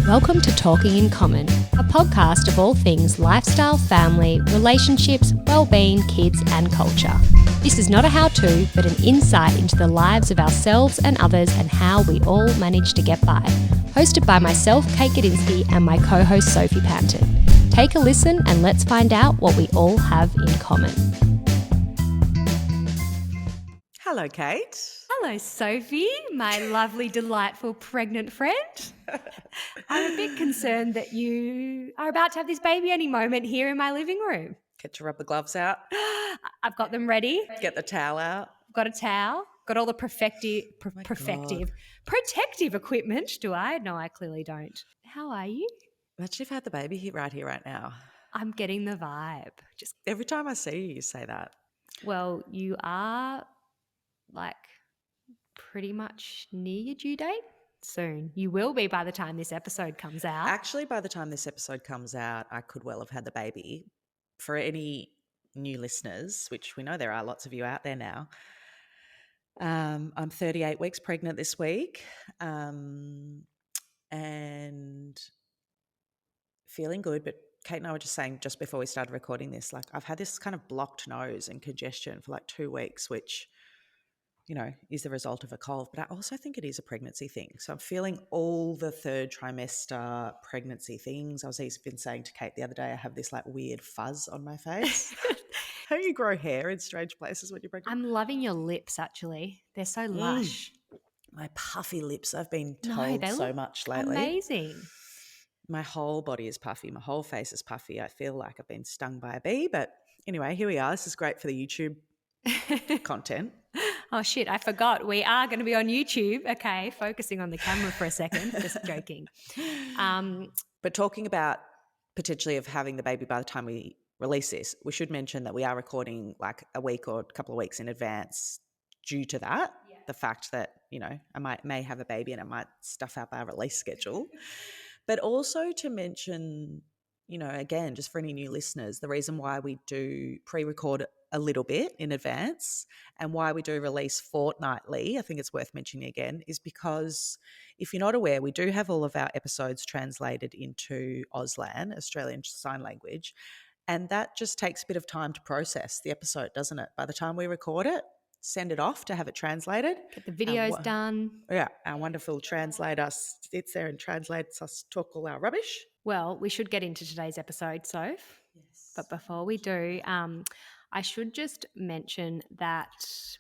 Welcome to Talking in Common, a podcast of all things lifestyle, family, relationships, well-being, kids and culture. This is not a how-to, but an insight into the lives of ourselves and others and how we all manage to get by. Hosted by myself, Kate Gadinsky, and my co-host Sophie Panton. Take a listen and let's find out what we all have in common. Hello, Kate. Hello, Sophie, my lovely, delightful, pregnant friend. I'm a bit concerned that you are about to have this baby any moment here in my living room. Get your rubber gloves out. I've got them ready. Get the towel out. I've got a towel. Got all the protective equipment. Do I? No, I clearly don't. How are you? Imagine if I had the baby right here, right now. I'm getting the vibe. Just every time I see you, you say that. Well, you are like pretty much near your due date. Soon. You will be by the time this episode comes out. Actually, by the time this episode comes out, I could well have had the baby. For any new listeners, which we know there are lots of you out there now, I'm 38 weeks pregnant this week and feeling good. But Kate and I were just saying just before we started recording this, like I've had this kind of blocked nose and congestion for like 2 weeks, which is the result of a cold, but I also think it is a pregnancy thing. So I'm feeling all the third trimester pregnancy things. I was even saying to Kate the other day, I have this like weird fuzz on my face. Don't you grow hair in strange places when you're pregnant? I'm loving your lips, actually. They're so lush. My puffy lips, I've been told so much lately. Amazing. My whole body is puffy. My whole face is puffy. I feel like I've been stung by a bee, but anyway, here we are. This is great for the YouTube content. Oh, shit, I forgot. We are going to be on YouTube. Okay, focusing on the camera for a second. Just joking. But talking about potentially of having the baby by the time we release this, we should mention that we are recording like a week or a couple of weeks in advance due to that. Yeah. The fact that, I may have a baby and it might stuff up our release schedule. But also to mention, again, just for any new listeners, the reason why we do pre-record a little bit in advance and why we do release fortnightly, I think it's worth mentioning again, is because if you're not aware, we do have all of our episodes translated into Auslan, Australian Sign Language, and that just takes a bit of time to process the episode, doesn't it? By the time we record it, send it off to have it translated. Get the videos done. Yeah, our wonderful translator sits there and translates us talk all our rubbish. Well, we should get into today's episode, Soph. Yes. But before we do, I should just mention that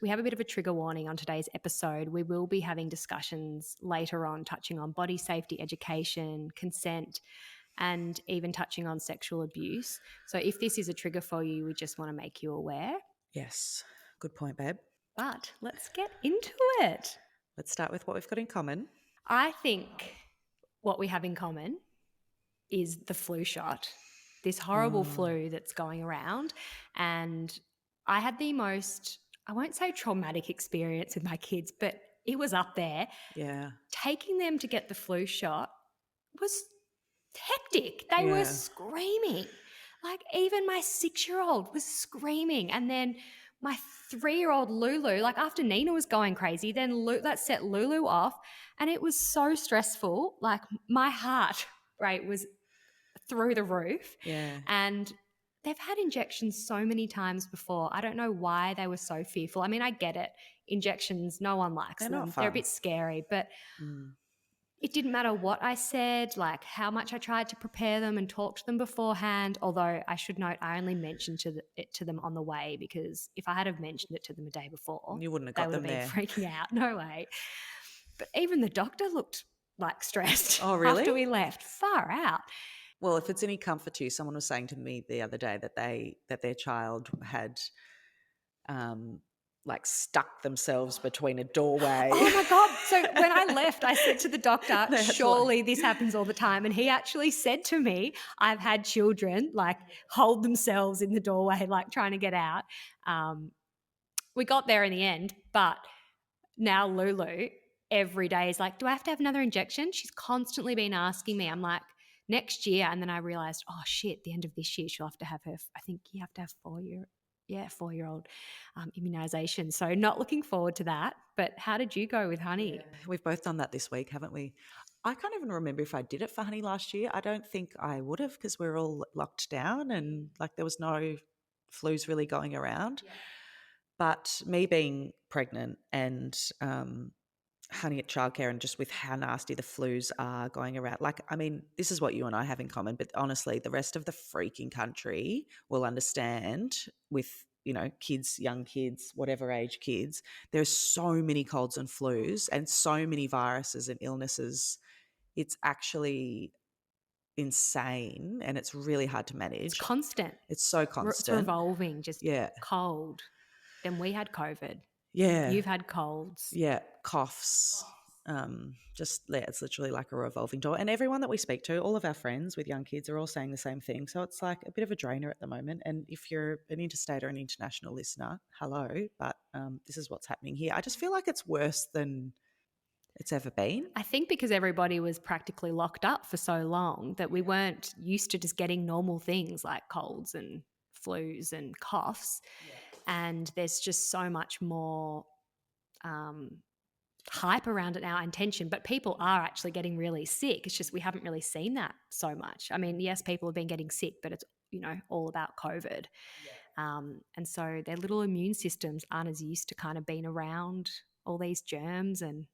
we have a bit of a trigger warning on today's episode. We will be having discussions later on touching on body safety education, consent, and even touching on sexual abuse. So if this is a trigger for you, we just want to make you aware. Yes, good point, babe. But let's get into it. Let's start with what we've got in common. I think what we have in common is the flu shot. This horrible flu that's going around. And I had the most, I won't say traumatic experience with my kids, but it was up there. Yeah. Taking them to get the flu shot was hectic. They were screaming. Like even my 6-year-old was screaming. And then my 3-year-old Lulu, like after Nina was going crazy, then that set Lulu off. And it was so stressful. Like my heart rate was through the roof. Yeah. And they've had injections so many times before. I don't know why they were so fearful. I mean, I get it. Injections, no one likes them. Not fun. They're a bit scary, but it didn't matter what I said, like how much I tried to prepare them and talk to them beforehand. Although I should note, I only mentioned it to them on the way, because if I had have mentioned it to them a day before, you wouldn't have got them there. They would have been freaking out. No way. But even the doctor looked like stressed. Oh, really? After we left. Far out. Well, if it's any comfort to you, someone was saying to me the other day that their child had like stuck themselves between a doorway. Oh my God. So when I left, I said to the doctor, surely this happens all the time. And he actually said to me, I've had children like hold themselves in the doorway, like trying to get out. We got there in the end, but now Lulu every day is like, do I have to have another injection? She's constantly been asking me. I'm like, next year. And then I realised, oh shit, the end of this year she'll have to have her, I think you have to have 4-year-old immunisation. So not looking forward to that. But how did you go with Honey? Yeah. We've both done that this week, haven't we? I can't even remember if I did it for Honey last year. I don't think I would have because we were all locked down and like there was no flus really going around. Yeah. But me being pregnant and Honey at childcare and just with how nasty the flus are going around, like, I mean, this is what you and I have in common, but honestly, the rest of the freaking country will understand with, you know, kids, young kids, whatever age kids. There's so many colds and flus and so many viruses and illnesses. It's actually insane and it's really hard to It's manage. constant. It's so It's constant. revolving, just Yeah. cold. Then we had COVID. Yeah. You've had colds. Yeah. Coughs. Just, yeah, it's literally like a revolving door. And everyone that we speak to, all of our friends with young kids are all saying the same thing. So it's like a bit of a drainer at the moment. And if you're an interstate or an international listener, hello, but this is what's happening here. I just feel like it's worse than it's ever been. I think because everybody was practically locked up for so long that we weren't used to just getting normal things like colds and flus and coughs. And there's just so much more hype around it now and tension, but people are actually getting really sick. It's just we haven't really seen that so much. I mean, yes, people have been getting sick, but it's, you know, all about COVID. And so their little immune systems aren't as used to kind of being around all these germs, and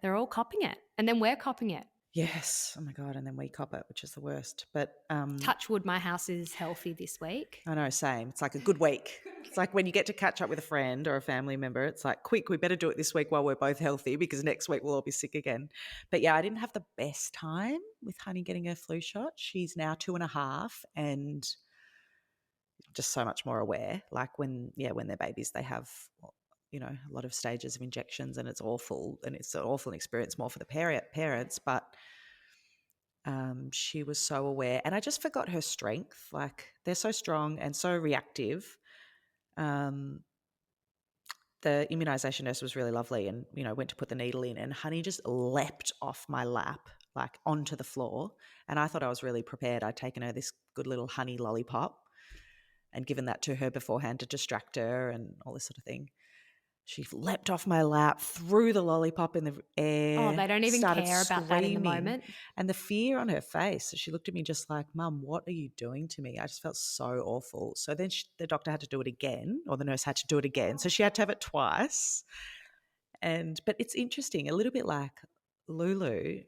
they're all copping it. And then we're copping it. Yes. Oh my God. And then we cop it, which is the worst. But Touch wood, my house is healthy this week. I know, same. It's like a good week. It's like when you get to catch up with a friend or a family member, it's like, quick, we better do it this week while we're both healthy because next week we'll all be sick again. But yeah, I didn't have the best time with Honey getting her flu shot. She's now 2.5 and just so much more aware. Like when they're babies, they have, you know, a lot of stages of injections and it's awful and it's an awful experience more for the parents, but she was so aware and I just forgot her strength. Like they're so strong and so reactive. The immunisation nurse was really lovely and, you know, went to put the needle in and Honey just leapt off my lap, like onto the floor. And I thought I was really prepared. I'd taken her this good little honey lollipop and given that to her beforehand to distract her and all this sort of thing. She leapt off my lap, threw the lollipop in the air. Oh, they don't even started care about that in the moment. And the fear on her face. So she looked at me just like, Mum, what are you doing to me? I just felt so awful. So then the doctor had to do it again, or the nurse had to do it again. So she had to have it twice. But it's interesting, a little bit like Lulu,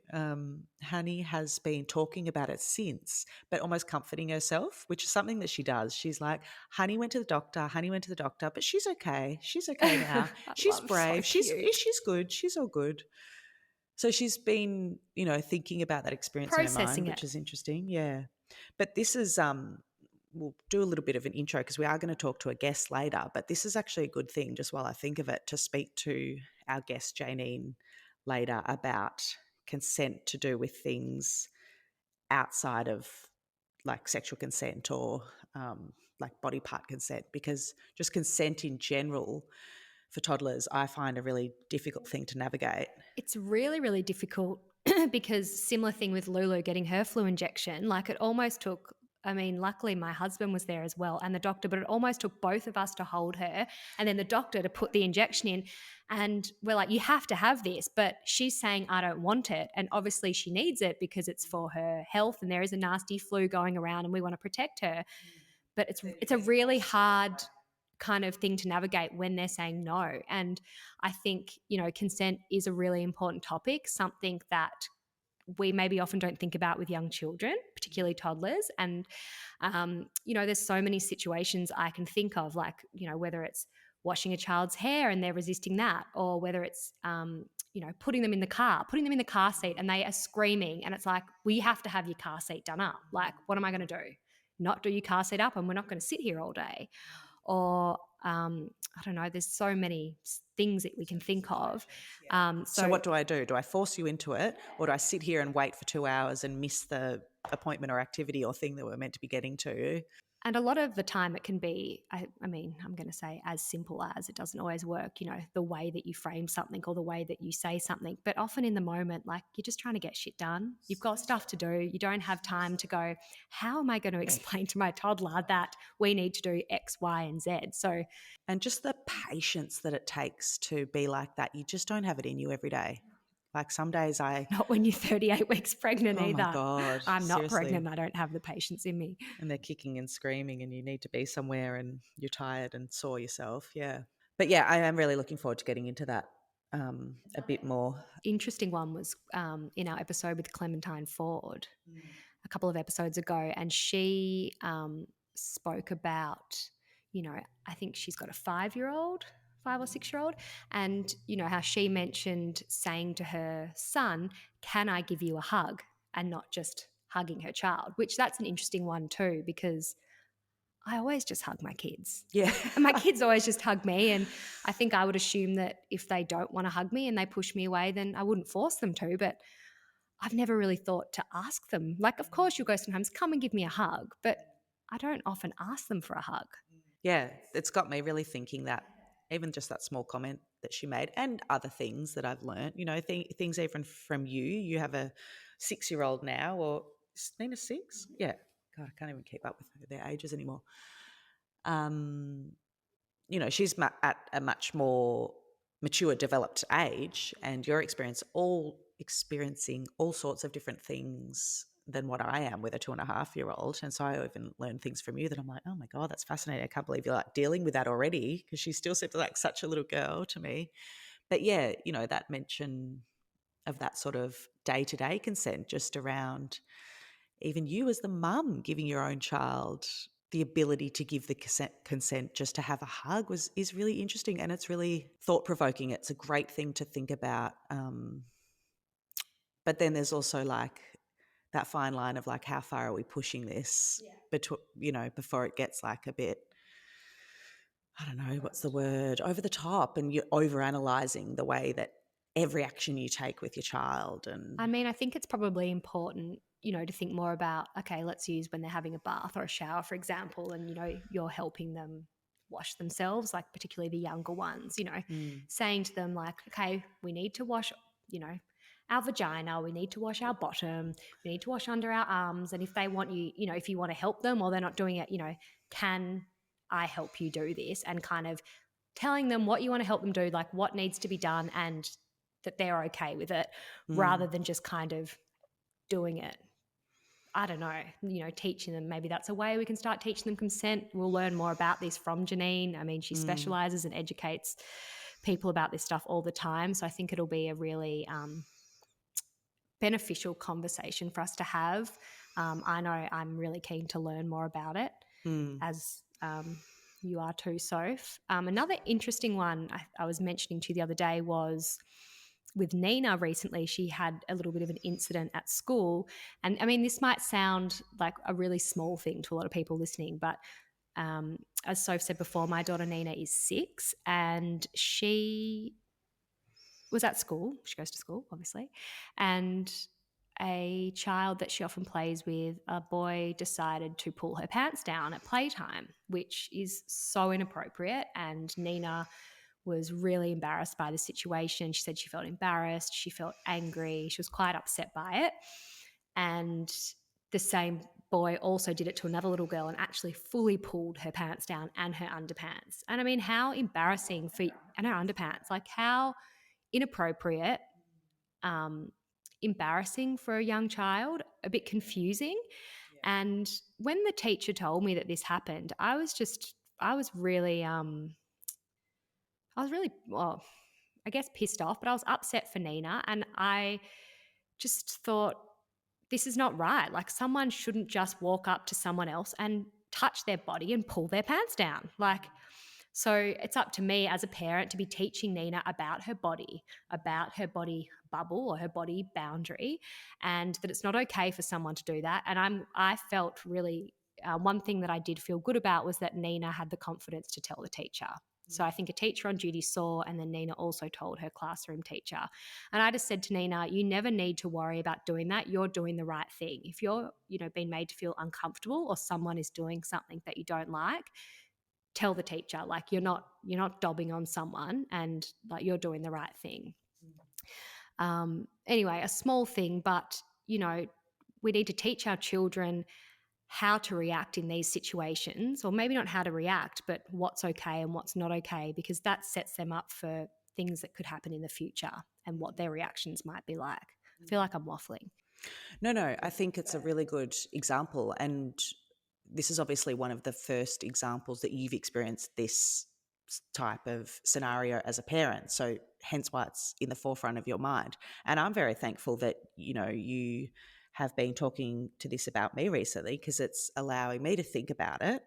Honey has been talking about it since, but almost comforting herself, which is something that she does. She's like, Honey went to the doctor, but she's okay. She's okay now. She's brave. So she's good. She's all good. So she's been, you know, thinking about that experience in her mind, which is interesting. Yeah. But this is we'll do a little bit of an intro because we are going to talk to a guest later, but this is actually a good thing, just while I think of it, to speak to our guest Jayneen later about consent to do with things outside of like sexual consent or like body part consent, because just consent in general for toddlers I find a really difficult thing to navigate. It's really, really difficult because similar thing with Lulu getting her flu injection, like it almost took, I mean, luckily my husband was there as well and the doctor, but it almost took both of us to hold her and then the doctor to put the injection in. And we're like, you have to have this, but she's saying, I don't want it. And obviously she needs it because it's for her health and there is a nasty flu going around and we want to protect her. But it's a really hard kind of thing to navigate when they're saying no. And I think, you know, consent is a really important topic, something that we maybe often don't think about with young children, particularly toddlers. And, you know, there's so many situations I can think of, like, you know, whether it's washing a child's hair and they're resisting that, or whether it's, you know, putting them in the car seat and they are screaming and it's like, well, you have to have your car seat done up. Like, what am I going to do? Not do your car seat up and we're not going to sit here all day. Or I don't know, there's so many things that we can think of. So what do I do? Do I force you into it, or do I sit here and wait for 2 hours and miss the appointment or activity or thing that we're meant to be getting to? And a lot of the time it can be, I mean, I'm going to say as simple as, it doesn't always work, you know, the way that you frame something or the way that you say something. But often in the moment, like, you're just trying to get shit done. You've got stuff to do. You don't have time to go, how am I going to explain to my toddler that we need to do X, Y, and Z? So, and just the patience that it takes to be like that, you just don't have it in you every day. Like some days Not when you're 38 weeks pregnant oh my either. God, I'm not seriously. pregnant. I don't have the patience in me. And they're kicking and screaming and you need to be somewhere and you're tired and sore yourself. Yeah. But yeah, I am really looking forward to getting into that a bit more. Interesting one was in our episode with Clementine Ford a couple of episodes ago, and she spoke about, I think she's got a 5-year-old, 5 or 6-year-old, and how she mentioned saying to her son, "Can I give you a hug?" and not just hugging her child, which that's an interesting one too, because I always just hug my kids. Yeah. And my kids always just hug me. And I think I would assume that if they don't want to hug me and they push me away, then I wouldn't force them to. But I've never really thought to ask them. Like, of course, you'll go sometimes, "Come and give me a hug." But I don't often ask them for a hug. Yeah. It's got me really thinking that even just that small comment that she made and other things that I've learned, things even from you. You have a 6-year-old now, or is Nina 6? Yeah. God, I can't even keep up with their ages anymore. She's at a much more mature, developed age, and you're experiencing all sorts of different things than what I am with a 2.5-year-old. And so I even learn things from you that I'm like, oh my God, that's fascinating. I can't believe you're like dealing with that already, because she still seems like such a little girl to me. But yeah, that mention of that sort of day-to-day consent, just around even you as the mum giving your own child the ability to give the consent just to have a hug is really interesting, and it's really thought-provoking. It's a great thing to think about. But then there's also like that fine line of like, how far are we pushing this before it gets like a bit, I don't know, what's the word, over the top, and you're overanalyzing the way that every action you take with your child. And I mean, I think it's probably important, to think more about, okay, let's use when they're having a bath or a shower, for example, and, you're helping them wash themselves, like particularly the younger ones, saying to them like, okay, we need to wash, our vagina, we need to wash our bottom, we need to wash under our arms. And if they want you, if you want to help them or they're not doing it, can I help you do this? And kind of telling them what you want to help them do, like what needs to be done, and that they're okay with it, rather than just kind of doing it. I don't know, teaching them. Maybe that's a way we can start teaching them consent. We'll learn more about this from Jayneen. I mean, she specializes and educates people about this stuff all the time. So I think it'll be a really beneficial conversation for us to have. I know I'm really keen to learn more about it, as you are too, Soph. Another interesting one I was mentioning to you the other day was with Nina recently. She had a little bit of an incident at school. And I mean, this might sound like a really small thing to a lot of people listening, but as Soph said before, my daughter Nina is 6 and she was at school. She goes to school, obviously. And a child that she often plays with, a boy, decided to pull her pants down at playtime, which is so inappropriate. And Nina was really embarrassed by the situation. She said she felt embarrassed, she felt angry, she was quite upset by it. And the same boy also did it to another little girl and actually fully pulled her pants down and her underpants. And I mean, how embarrassing and her underpants, like how inappropriate, embarrassing for a young child, a bit confusing. Yeah. And when the teacher told me that this happened, I was really, well, I guess pissed off, but I was upset for Nina. And I just thought, this is not right. Like, someone shouldn't just walk up to someone else and touch their body and pull their pants down. Like, so it's up to me as a parent to be teaching Nina about her body bubble or her body boundary, and that it's not okay for someone to do that. And I felt really, one thing that I did feel good about was that Nina had the confidence to tell the teacher. So I think a teacher on duty saw, and then Nina also told her classroom teacher. And I just said to Nina, you never need to worry about doing that. You're doing the right thing. If you're, being made to feel uncomfortable or someone is doing something that you don't like, tell the teacher. Like, you're not dobbing on someone, and like, you're doing the right thing. Anyway, a small thing, but we need to teach our children how to react in these situations, or maybe not how to react, but what's okay and what's not okay, because that sets them up for things that could happen in the future and what their reactions might be like. I feel like I'm waffling. No, I think it's a really good example. And this is obviously one of the first examples that you've experienced this type of scenario as a parent. So hence why it's in the forefront of your mind. And I'm very thankful that, you have been talking to this about me recently, because it's allowing me to think about it.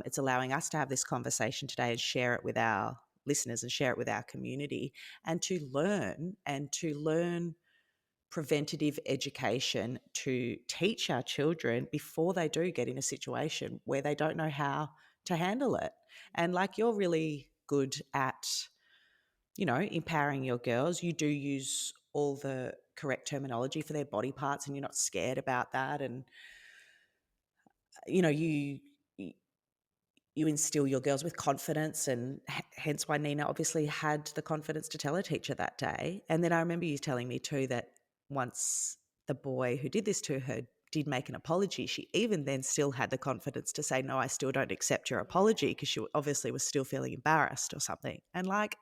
It's allowing us to have this conversation today and share it with our listeners and share it with our community, and to learn preventative education to teach our children before they do get in a situation where they don't know how to handle it. And like, you're really good at, empowering your girls. You do use all the correct terminology for their body parts, and you're not scared about that. And, you instill your girls with confidence, and hence why Nina obviously had the confidence to tell her teacher that day. And then I remember you telling me too that once the boy who did this to her did make an apology, she even then still had the confidence to say, no, I still don't accept your apology, because she obviously was still feeling embarrassed or something. And like,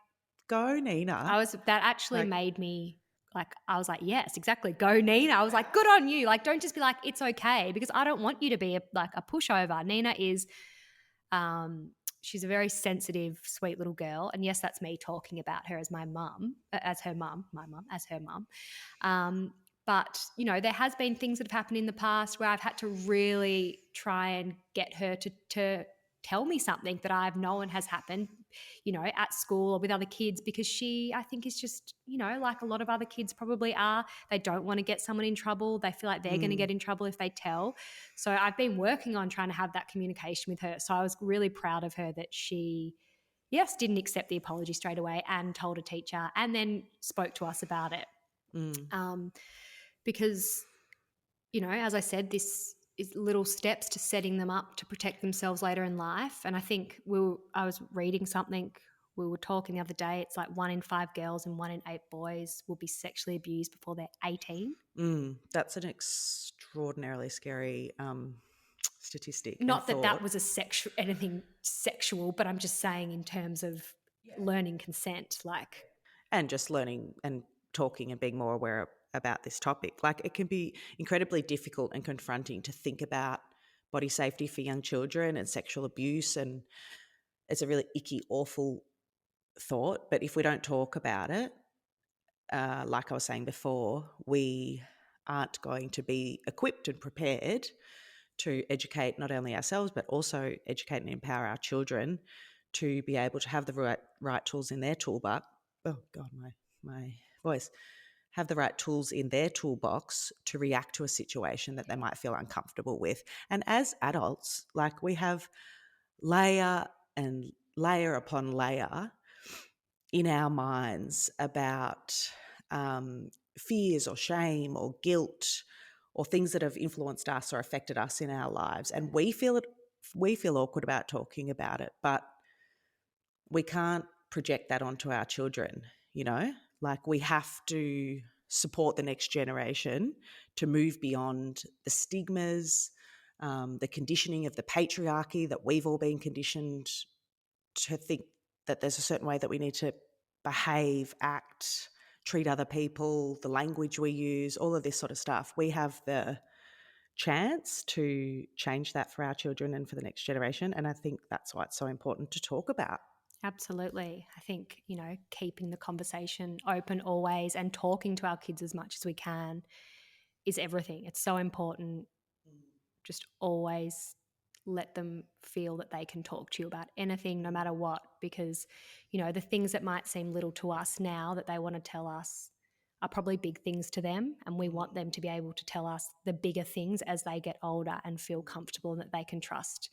go Nina. That actually made me like, I was like, yes, exactly. Go Nina. I was like, good on you. Like, don't just be like, it's okay, because I don't want you to be a pushover. Nina is, she's a very sensitive, sweet little girl. And yes, that's me talking about her as my mum, as her mum, my mum, as her mum. But, there has been things that have happened in the past where I've had to really try and get her to tell me something that I've known has happened, at school or with other kids, because she, I think, is just, like a lot of other kids probably are. They don't want to get someone in trouble. They feel like they're going to get in trouble if they tell. So I've been working on trying to have that communication with her. So I was really proud of her that she, yes, didn't accept the apology straight away and told a teacher and then spoke to us about it. Because, as I said, this is little steps to setting them up to protect themselves later in life. And I think I was reading something, we were talking the other day, it's like 1 in 5 girls and 1 in 8 boys will be sexually abused before they're 18. That's an extraordinarily scary statistic. Not that was anything sexual, but I'm just saying in terms of learning consent, like. And just learning and talking and being more aware about this topic. Like, it can be incredibly difficult and confronting to think about body safety for young children and sexual abuse, and it's a really icky, awful thought. But if we don't talk about it, like I was saying before, we aren't going to be equipped and prepared to educate not only ourselves but also educate and empower our children to be able to have the right tools in their toolbox. Oh God, my voice. Have the right tools in their toolbox to react to a situation that they might feel uncomfortable with. And as adults, like, we have layer upon layer in our minds about fears or shame or guilt or things that have influenced us or affected us in our lives. And we feel awkward about talking about it, but we can't project that onto our children, like, we have to support the next generation to move beyond the stigmas, the conditioning of the patriarchy that we've all been conditioned to think that there's a certain way that we need to behave, act, treat other people, the language we use, all of this sort of stuff. We have the chance to change that for our children and for the next generation. And I think that's why it's so important to talk about. Absolutely. I think, keeping the conversation open always and talking to our kids as much as we can is everything. It's so important. Just always let them feel that they can talk to you about anything, no matter what, because, the things that might seem little to us now that they want to tell us are probably big things to them. And we want them to be able to tell us the bigger things as they get older and feel comfortable and that they can trust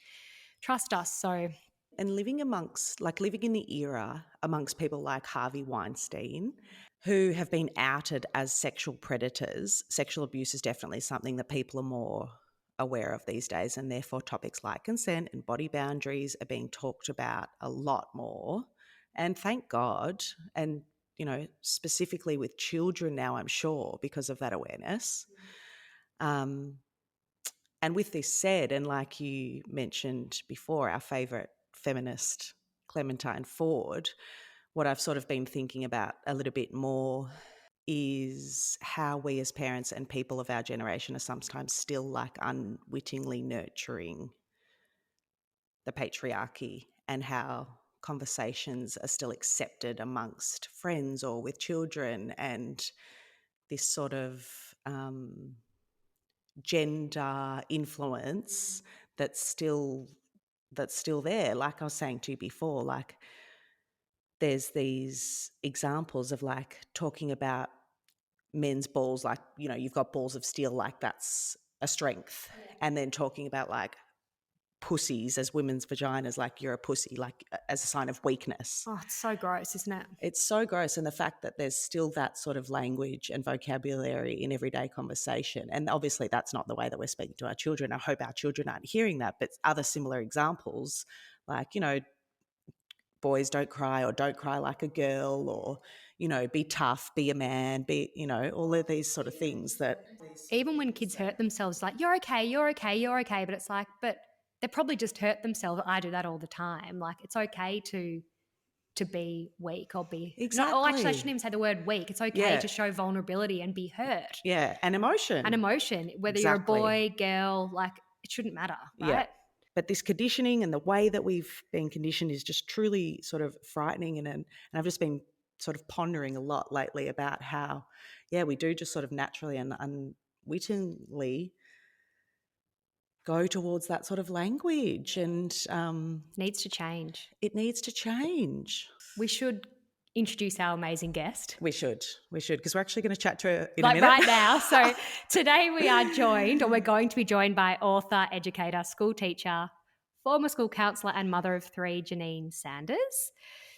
us. So, and living in the era amongst people like Harvey Weinstein, who have been outed as sexual predators, sexual abuse is definitely something that people are more aware of these days. And therefore topics like consent and body boundaries are being talked about a lot more. And thank God. And, specifically with children now, I'm sure, because of that awareness. And with this said, and like you mentioned before, our favourite feminist, Clementine Ford, what I've sort of been thinking about a little bit more is how we as parents and people of our generation are sometimes still like unwittingly nurturing the patriarchy, and how conversations are still accepted amongst friends or with children, and this sort of gender influence that's still there. Like I was saying to you before, like there's these examples of like talking about men's balls, like, you know, you've got balls of steel, like that's a strength. And then talking about like pussies as women's vaginas, like you're a pussy, like as a sign of weakness. Oh, it's so gross, isn't it? It's so gross. And the fact that there's still that sort of language and vocabulary in everyday conversation. And obviously that's not the way that we're speaking to our children. I hope our children aren't hearing that, but other similar examples, like, you know, boys don't cry, or don't cry like a girl, or, you know, be tough, be a man, be, you know, all of these sort of things that Even when kids hurt themselves, like, you're okay, you're okay, you're okay. But it's like, but they probably just hurt themselves. I do that all the time. Like, it's okay to be weak or be not. Oh, actually, I shouldn't exactly. even say the word weak. It's okay Yeah. to show vulnerability and be hurt. Yeah, and emotion. And emotion, whether you're a Exactly. boy, girl, like it shouldn't matter, right? Yeah. But this conditioning and the way that we've been conditioned is just truly sort of frightening. And I've just been sort of pondering a lot lately about how, yeah, we do just sort of naturally and unwittingly go towards that sort of language, and Needs to change. it needs to change. We should introduce our amazing guest. We should, because we're actually going to chat to her in Like a minute. right now. So today we are joined, or we're going to be joined by author, educator, school teacher, former school counsellor and mother of three, Jayneen Sanders.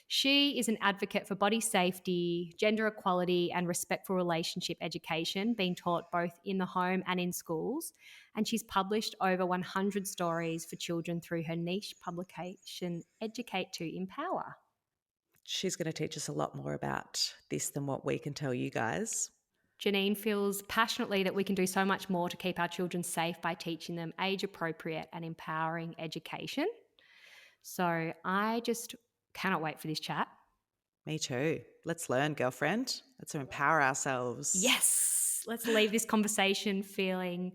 She is an advocate for body safety, gender equality and respectful relationship education being taught both in the home and in schools. And she's published over 100 stories for children through her niche publication, Educate to Empower. She's going to teach us a lot more about this than what we can tell you guys. Jayneen feels passionately that we can do so much more to keep our children safe by teaching them age-appropriate and empowering education. So I just cannot wait for this chat. Me too. Let's learn, girlfriend. Let's empower ourselves. Yes, let's leave this conversation feeling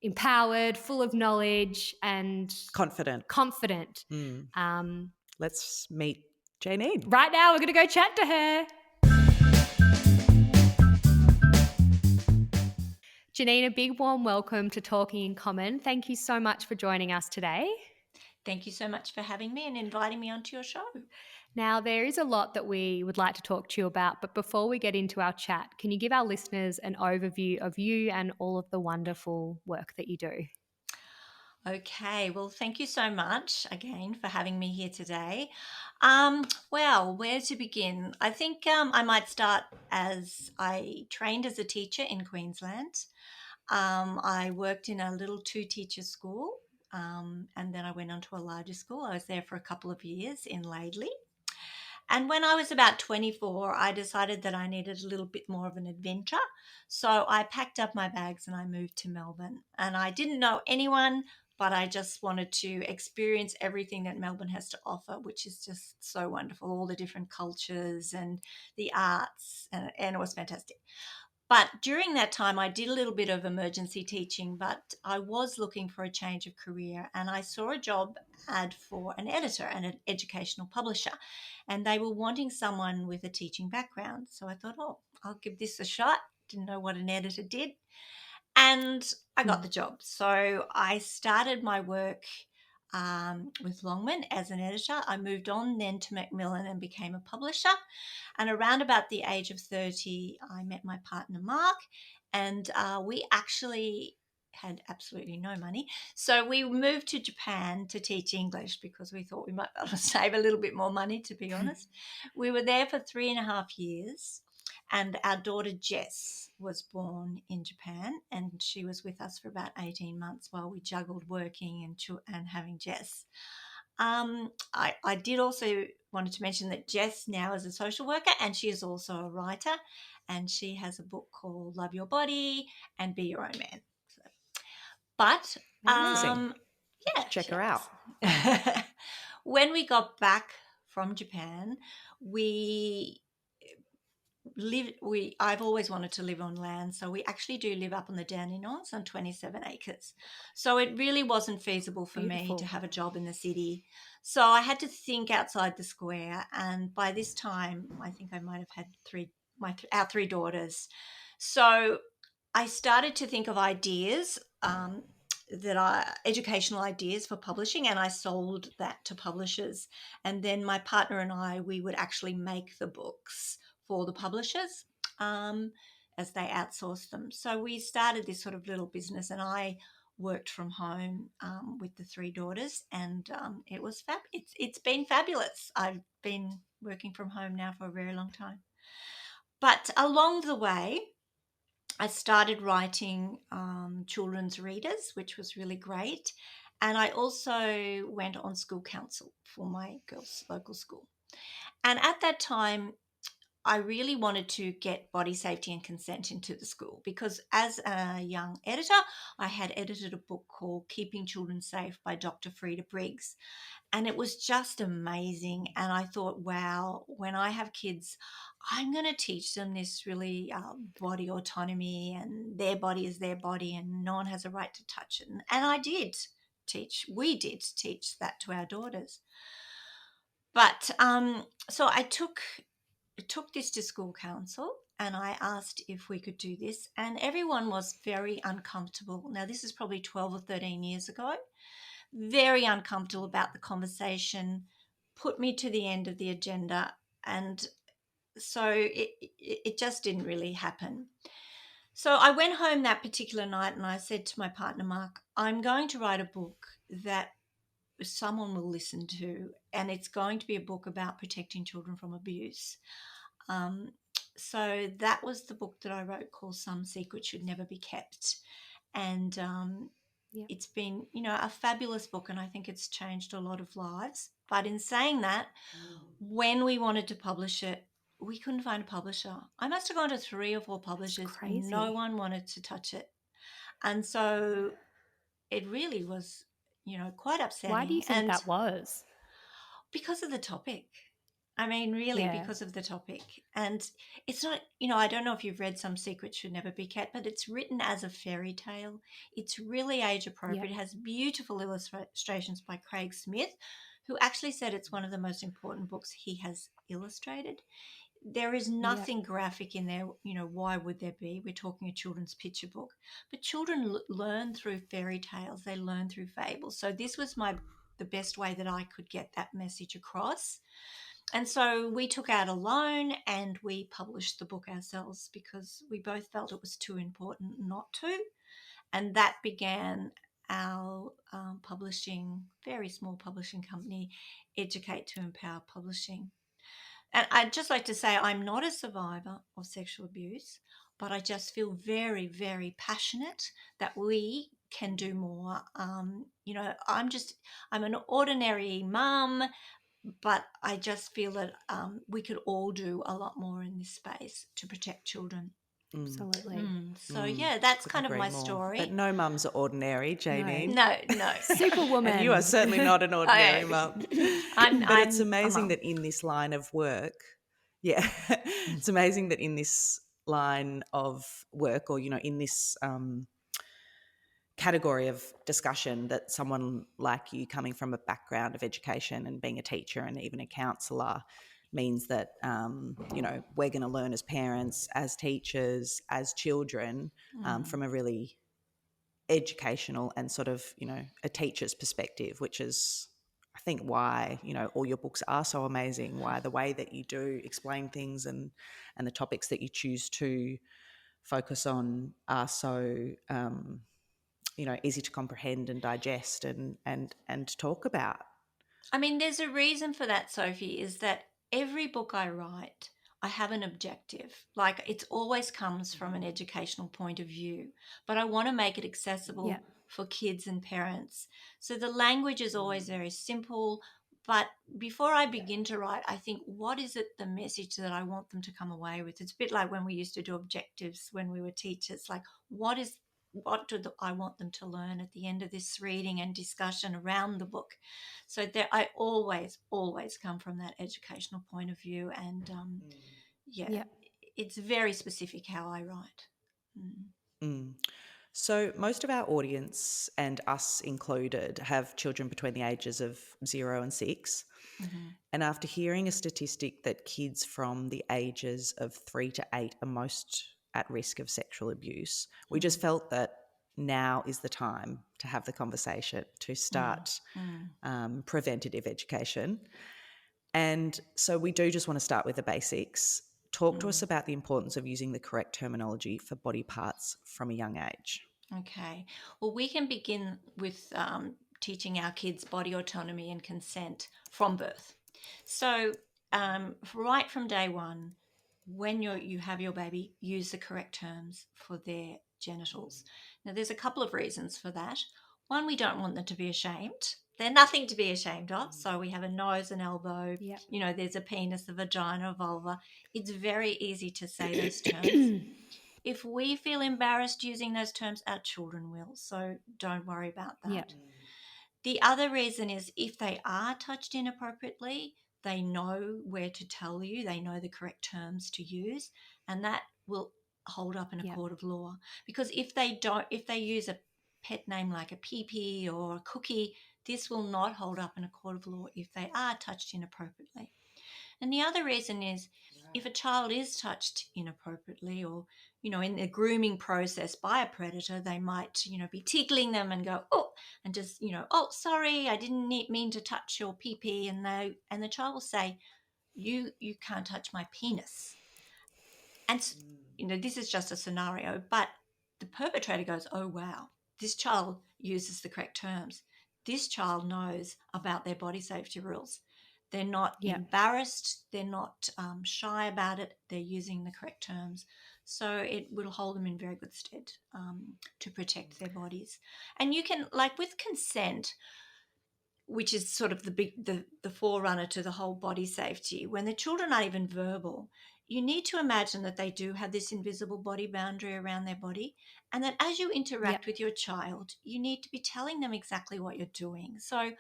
empowered, full of knowledge and Confident. Let's meet Jayneen. Right now, we're going to go chat to her. Jayneen, a big warm welcome to Talking in Common. Thank you so much for joining us today. Thank you so much for having me and inviting me onto your show. Now, there is a lot that we would like to talk to you about, but before we get into our chat, can you give our listeners an overview of you and all of the wonderful work that you do? Okay, well, thank you so much again for having me here today. Well, where to begin? I think I might start as I trained as a teacher in Queensland. I worked in a little two-teacher school, and then I went on to a larger school. I was there for a couple of years in Laidley. And when I was about 24, I decided that I needed a little bit more of an adventure. So I packed up my bags and I moved to Melbourne. And I didn't know anyone, but I just wanted to experience everything that Melbourne has to offer, which is just so wonderful, all the different cultures and the arts, and it was fantastic. But during that time, I did a little bit of emergency teaching, but I was looking for a change of career, and I saw a job ad for an editor and an educational publisher, and they were wanting someone with a teaching background. So I thought, oh, I'll give this a shot. Didn't know what an editor did. And I got the job. So I started my work with Longman as an editor. I moved on then to Macmillan and became a publisher. And around about the age of 30, I met my partner, Mark, and we actually had absolutely no money. So we moved to Japan to teach English because we thought we might be able to save a little bit more money, to be honest. We were there for 3.5 years. And our daughter Jess was born in Japan, and she was with us for about 18 months while we juggled working and having Jess. I did also wanted to mention that Jess now is a social worker, and she is also a writer, and she has a book called Love Your Body and Be Your Own Man. But Amazing. yeah, Check her out. When we got back from Japan, we I've always wanted to live on land, so we actually do live up on the Dandenongs on 27 acres. So it really wasn't feasible for me to Beautiful. have a job in the city. So I had to think outside the square, and by this time I think I might have had our three daughters. So I started to think of ideas, that are educational ideas for publishing, and I sold that to publishers. And then my partner and we would actually make the books for the publishers, um, as they outsource them. So we started this sort of little business, and I worked from home, with the three daughters, and it was it's been fabulous. I've been working from home now for a very long time. But along the way, I started writing children's readers, which was really great. And I also went on school council for my girls' local school. And at that time, I really wanted to get body safety and consent into the school, because as a young editor, I had edited a book called Keeping Children Safe by Dr. Frida Briggs. And it was just amazing. And I thought, wow, when I have kids, I'm going to teach them this really body autonomy, and their body is their body and no one has a right to touch it. And we did teach that to our daughters. But so I took this to school council, and I asked if we could do this, and everyone was very uncomfortable. Now, this is probably 12 or 13 years ago. Very uncomfortable about the conversation, put me to the end of the agenda, and so it just didn't really happen. So I went home that particular night and I said to my partner, Mark, I'm going to write a book that someone will listen to, and it's going to be a book about protecting children from abuse. Um, so that was the book that I wrote, called Some Secrets Should Never Be Kept. And Yeah. it's been, a fabulous book, and I think it's changed a lot of lives. But in saying that, when we wanted to publish it, we couldn't find a publisher. I must have gone to 3 or 4 It's publishers. No crazy. one wanted to touch it. And so it really was, quite Why do you upsetting. think And that was? because of the topic. I mean, really, Yeah. because of the topic. And it's not, I don't know if you've read Some Secrets Should Never Be Kept, but it's written as a fairy tale. It's really age Yeah. appropriate. It has beautiful illustrations by Craig Smith, who actually said it's one of the most important books he has illustrated. There is Yeah. nothing graphic in there. Why would there be? We're talking a children's picture book. But children learn through fairy tales, they learn through fables. So this was the best way that I could get that message across. And so we took out a loan and we published the book ourselves, because we both felt it was too important not to. And that began our very small publishing company, Educate to Empower Publishing. And I'd just like to say, I'm not a survivor of sexual abuse, but I just feel very, very passionate that we can do more. I'm an ordinary mum, but I just feel that we could all do a lot more in this space to protect children. Absolutely. So yeah, that's Couldn't kind of agree my more. story. But no mums are ordinary, Jayneen. No, no. And you are Superwoman. certainly not an ordinary I, mum. I'm But it's a amazing mum. that in this line of work, yeah, it's amazing that in this line of work, or, in this category of discussion, that someone like you, coming from a background of education and being a teacher and even a counsellor, means that we're going to learn as parents, as teachers, as children, from a really educational and sort of a teacher's perspective, which is, I think, why all your books are so amazing, why the way that you do explain things and the topics that you choose to focus on are so easy to comprehend and digest and talk about. I mean, there's a reason for that, Sophie, is that every book I write, I have an objective. Like, it always comes from an educational point of view, but I want to make it Yeah. accessible for kids and parents. So the language is always very simple. But before I begin to write, I think, what is it, the message that I want them to come away with? It's a bit like when we used to do objectives when we were teachers. Like, what do I want them to learn at the end of this reading and discussion around the book. So I always come from that educational point of view, and Yeah. it's very specific how I write. Mm. So most of our audience, and us included, have children between the ages of 0 and 6. Mm-hmm. And after hearing a statistic that kids from the ages of 3 to 8 are most at risk of sexual abuse, we just felt that now is the time to have the conversation, to start preventative education. And so we do just want to start with the basics. Talk to us about the importance of using the correct terminology for body parts from a young age. Okay. Well, we can begin with teaching our kids body autonomy and consent from birth. So, right from day one, when you have your baby, use the correct terms for their genitals. Now, there's a couple of reasons for that. One, we don't want them to be ashamed. They're nothing to be ashamed of. So we have a nose, an elbow, Yeah. there's a penis, a vagina, a vulva. It's very easy to say those terms. If we feel embarrassed using those terms, our children will. So don't worry about that. Yeah. The other reason is if they are touched inappropriately, they know where to tell you, they know the correct terms to use, and that will hold up in a Yeah. court of law. Because if they use a pet name like a pee-pee or a cookie, this will not hold up in a court of law if they are touched inappropriately. And the other reason is if a child is touched inappropriately or, in the grooming process by a predator, they might, be tickling them and go, oh, and just, oh, sorry, I didn't mean to touch your pee-pee. And the child will say, you can't touch my penis. And, this is just a scenario, but the perpetrator goes, oh, wow, this child uses the correct terms. This child knows about their body safety rules. They're not Yeah. embarrassed. They're not shy about it. They're using the correct terms. So it will hold them in very good stead to protect their bodies. And you can, like with consent, which is sort of the forerunner to the whole body safety, when the children aren't even verbal, you need to imagine that they do have this invisible body boundary around their body, and that as you interact with your child, you need to be telling them exactly what you're doing. So,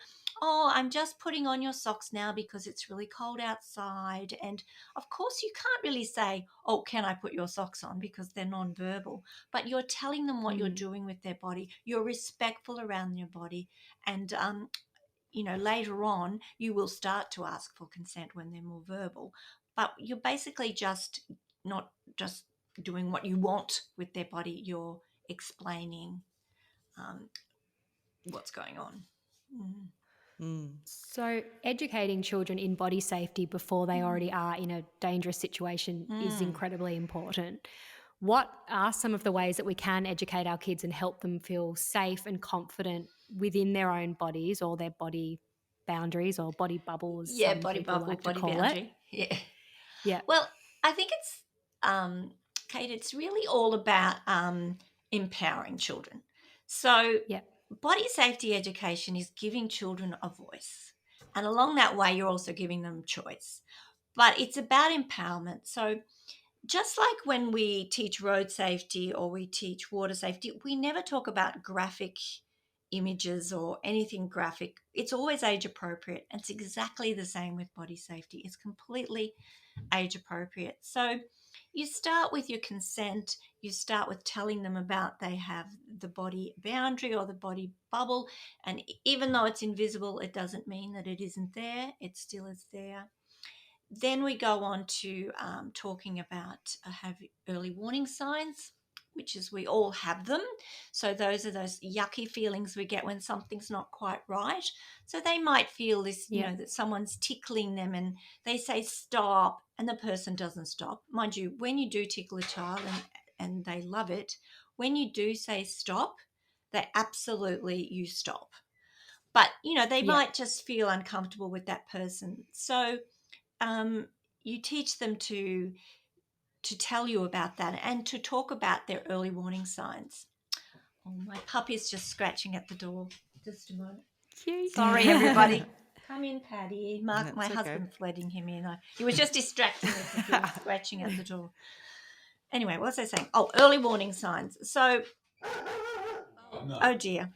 oh, I'm just putting on your socks now because it's really cold outside. And of course, you can't really say, oh, can I put your socks on, because they're non-verbal, but you're telling them what you're doing with their body. You're respectful around your body, and later on, you will start to ask for consent when they're more verbal, but you're basically just not just doing what you want with their body, you're explaining what's going on. So, educating children in body safety before they already are in a dangerous situation is incredibly important. What are some of the ways that we can educate our kids and help them feel safe and confident within their own bodies or their body boundaries or body bubble, as some Body people bubble, like to body call boundary. it? Yeah. Well, I think it's, Kate, it's really all about empowering children. So body safety education is giving children a voice. And along that way, you're also giving them choice. But it's about empowerment. So just like when we teach road safety or we teach water safety, we never talk about graphic images or anything graphic. It's always age appropriate. It's exactly the same with body safety. It's completely age appropriate. So you start with your consent, you start with telling them about they have the body boundary or the body bubble, and even though it's invisible, it doesn't mean that it isn't there, it still is there. Then we go on to talking about have early warning signs, which is we all have them. So those are those yucky feelings we get when something's not quite right. So they might feel this, that someone's tickling them and they say stop and the person doesn't stop. Mind you, when you do tickle a child and they love it, when you do say stop, you stop. But, they might just feel uncomfortable with that person. So you teach them to tell you about that and to talk about their early warning signs. Oh, my puppy's just scratching at the door. Just a moment. Cute. Sorry, everybody. Come in, Paddy. That's My okay. husband's letting him in. He was just distracting me because he was scratching at the door. Anyway, what was I saying? Oh, early warning signs. So no. Oh dear.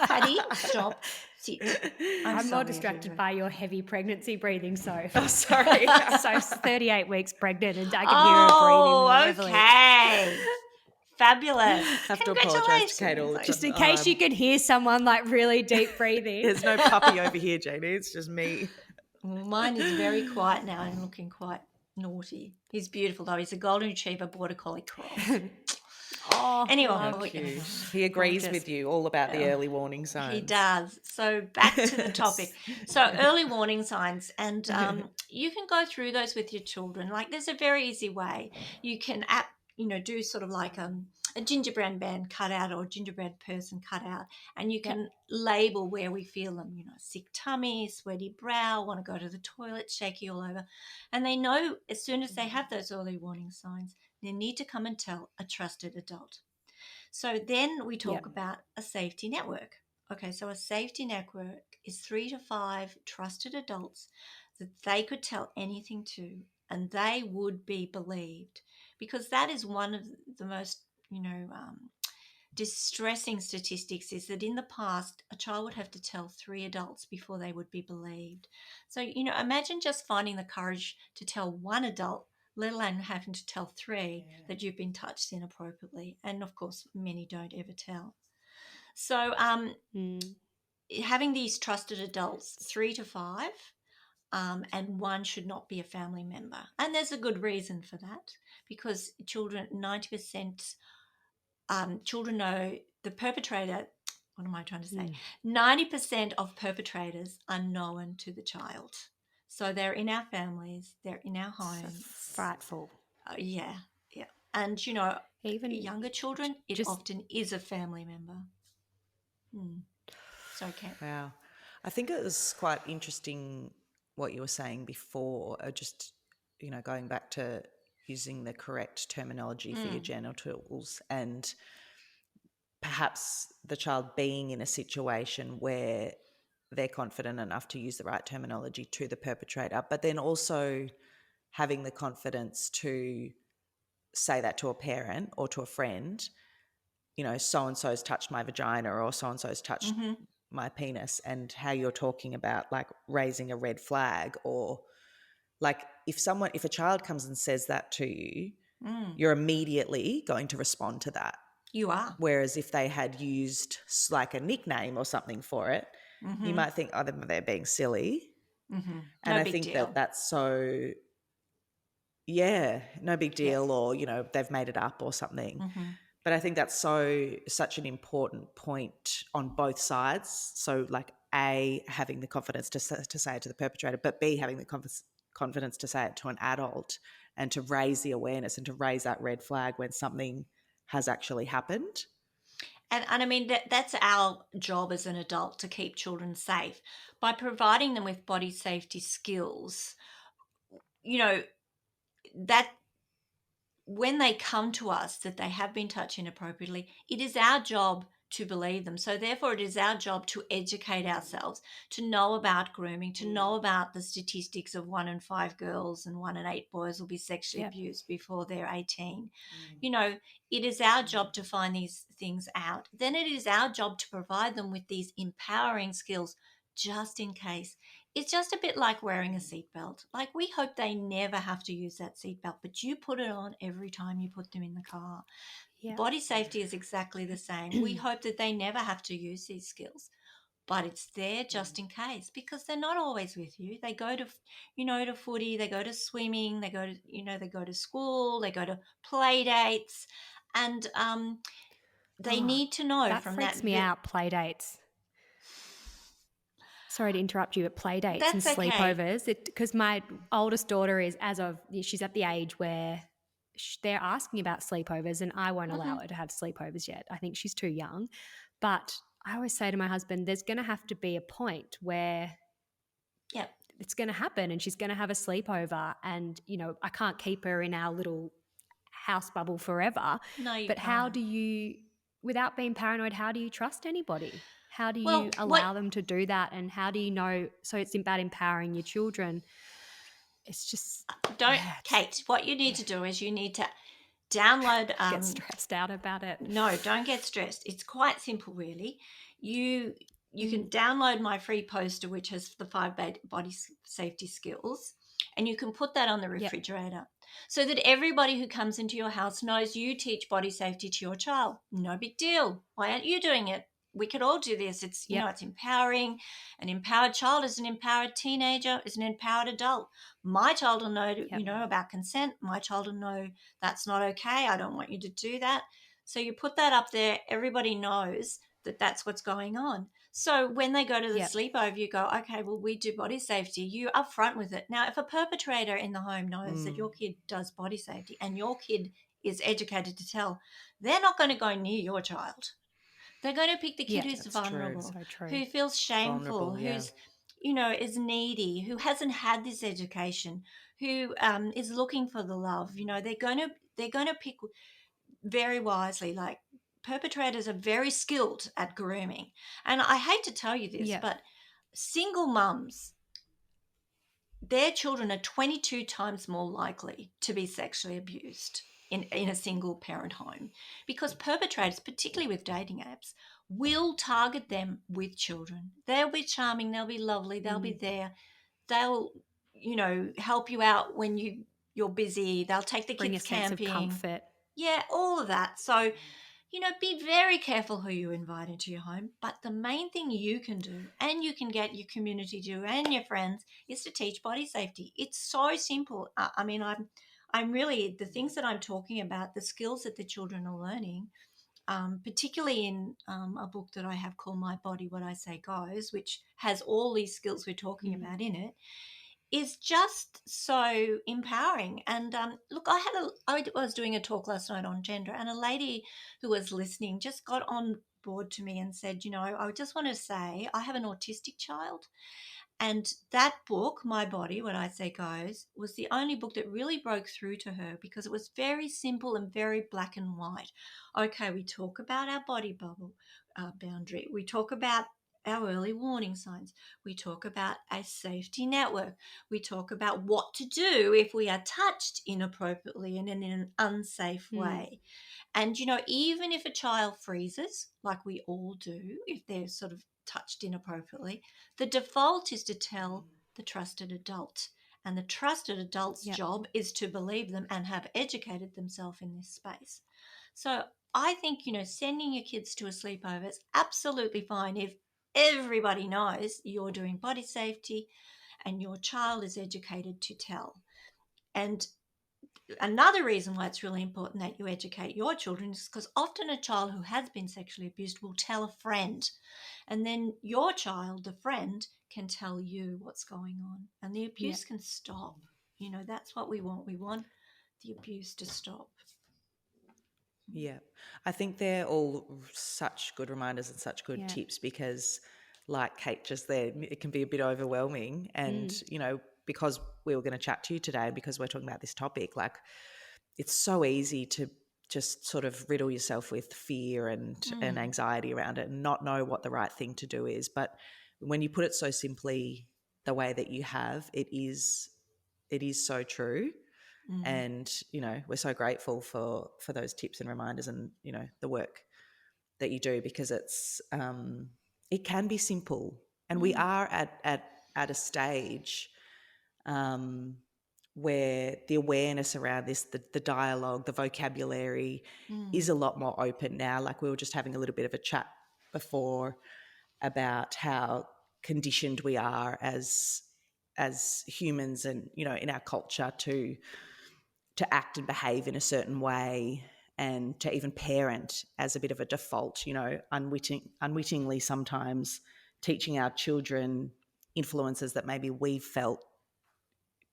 Paddy, stop. Sit. I'm more sorry, distracted everyone. by your heavy pregnancy breathing, so Oh, sorry. so 38 weeks pregnant, and I can hear her breathing Oh, heavily. okay. Fabulous. Have to apologise to Kate all the Congratulations. Just in time. case you could hear someone like really deep breathing. There's no puppy over here, Jayneen. It's just me. Well, mine is very quiet now and looking quite naughty. He's beautiful though. He's a golden retriever border collie cross. Oh, Anyway, love. Cute. He agrees gorgeous. with you all about the Yeah. early warning signs. He does. So back to the topic. So early warning signs, and you can go through those with your children. Like there's a very easy way. You can do sort of like a gingerbread man cutout or a gingerbread person cutout, and you can label where we feel them. Sick tummy, sweaty brow, want to go to the toilet, shaky all over, and they know as soon as they have those early warning signs, they need to come and tell a trusted adult. So then we talk about a safety network. Okay, so a safety network is 3 to 5 trusted adults that they could tell anything to and they would be believed, because that is one of the most, distressing statistics is that in the past, a child would have to tell 3 adults before they would be believed. So, imagine just finding the courage to tell one adult, let alone having to tell 3 that you've been touched inappropriately. And of course, many don't ever tell. So, having these trusted adults, 3 to 5, and one should not be a family member. And there's a good reason for that, because children, 90%, children know the perpetrator. What am I trying to say? 90% of perpetrators are known to the child. So they're in our families, they're in our homes. Frightful. Yeah. And, Even younger children, it often is a family member. So, okay. Wow. I think it was quite interesting what you were saying before, just, going back to using the correct terminology for your genitals, and perhaps the child being in a situation where they're confident enough to use the right terminology to the perpetrator, but then also having the confidence to say that to a parent or to a friend, so-and-so's touched my vagina or so-and-so's touched my penis, and how you're talking about like raising a red flag, or like if a child comes and says that to you, you're immediately going to respond to that. You are. Whereas if they had used like a nickname or something for it, you might think, oh, they're being silly. And No I big think deal. that's so, no big deal, or, they've made it up or something. But I think that's such an important point on both sides. So like A, having the confidence to say it to the perpetrator, but B, having the confidence to say it to an adult, and to raise the awareness and to raise that red flag when something has actually happened. And I mean, that's our job as an adult, to keep children safe by providing them with body safety skills. That when they come to us that they have been touched inappropriately, it is our job to believe them. So therefore, it is our job to educate ourselves, to know about grooming, to know about the statistics of 1 in 5 girls and 1 in 8 boys will be sexually abused before they're 18. It is our job to find these things out. Then it is our job to provide them with these empowering skills just in case. It's just a bit like wearing a seatbelt. Like, we hope they never have to use that seatbelt, but you put it on every time you put them in the car. Body safety is exactly the same. We hope that they never have to use these skills, but it's there just in case, because they're not always with you. They go to, to footy, they go to swimming, they go to, they go to school, they go to play dates, and they need to know that from freaks that. me out, play dates. Sorry to interrupt you, but play dates and That's okay. sleepovers. Because my oldest daughter she's at the age where they're asking about sleepovers, and I won't allow her to have sleepovers yet. I think she's too young. But I always say to my husband, there's going to have to be a point where it's going to happen and she's going to have a sleepover, and, I can't keep her in our little house bubble forever. No, you but can't. How do you, without being paranoid, how do you trust anybody? How do you allow them to do that? And how do you know? So it's about empowering your children. It's just Kate, what you need to do is you need to download Get stressed out about it. no, don't get stressed. It's quite simple, really. You can download my free poster, which has the 5 body safety skills, and you can put that on the Yep. refrigerator so that everybody who comes into your house knows you teach body safety to your child. No big deal. Why aren't you doing it? We could all do this. It's, Yep. it's empowering. An empowered child is an empowered teenager, is an empowered adult. My child will know, Yep. about consent. My child will know that's not okay. I don't want you to do that. So you put that up there. Everybody knows that that's what's going on. So when they go to the Yep. sleepover, you go, okay, well, we do body safety. You upfront with it. Now, if a perpetrator in the home knows that your kid does body safety and your kid is educated to tell, they're not going to go near your child. They're going to pick the kid Yeah, who's That's true. vulnerable, so true. who feels shameful, Vulnerable, yeah. who's, is needy, who hasn't had this education, who is looking for the love. They're going to pick very wisely. Like, perpetrators are very skilled at grooming. And I hate to tell you this, Yep. but single mums, their children are 22 times more likely to be sexually abused in a single parent home, because perpetrators, particularly with dating apps, will target them with children. They'll be charming, they'll be lovely, they'll be there. They'll, help you out when you're busy. They'll take the Bring a kids sense of camping. comfort. Yeah, all of that. So, be very careful who you invite into your home. But the main thing you can do, and you can get your community to do, and your friends, is to teach body safety. It's so simple. I mean, I'm really, the things that I'm talking about, the skills that the children are learning, particularly in a book that I have called My Body, What I Say Goes, which has all these skills we're talking about in it, is just so empowering. And look, I was doing a talk last night on gender, and a lady who was listening just got on board to me and said, I just want to say I have an autistic child, and that book, My Body, What I Say Goes, was the only book that really broke through to her, because it was very simple and very black and white. Okay, we talk about our body bubble boundary. We talk about our early warning signs. We talk about a safety network. We talk about what to do if we are touched inappropriately and in an unsafe way. And, even if a child freezes, like we all do, if they're sort of touched inappropriately, the default is to tell the trusted adult. And the trusted adult's Yep. job is to believe them and have educated themselves in this space. So I think, sending your kids to a sleepover is absolutely fine if everybody knows you're doing body safety and your child is educated to tell. And another reason why it's really important that you educate your children is because often a child who has been sexually abused will tell a friend, and then your child, the friend, can tell you what's going on, and the abuse can stop. That's what we want. We want the abuse to stop. Yeah. I think they're all such good reminders and such good tips, because like Kate just said, it can be a bit overwhelming. And, because we were going to chat to you today, because we're talking about this topic, like, it's so easy to just sort of riddle yourself with fear and anxiety around it and not know what the right thing to do is. But when you put it so simply the way that you have, it is so true. And, we're so grateful for those tips and reminders and, the work that you do, because it's, it can be simple. And we are at a stage where the awareness around this, the dialogue, the vocabulary is a lot more open now. Like, we were just having a little bit of a chat before about how conditioned we are as humans and, in our culture to act and behave in a certain way, and to even parent as a bit of a default, unwittingly sometimes teaching our children influences that maybe we've felt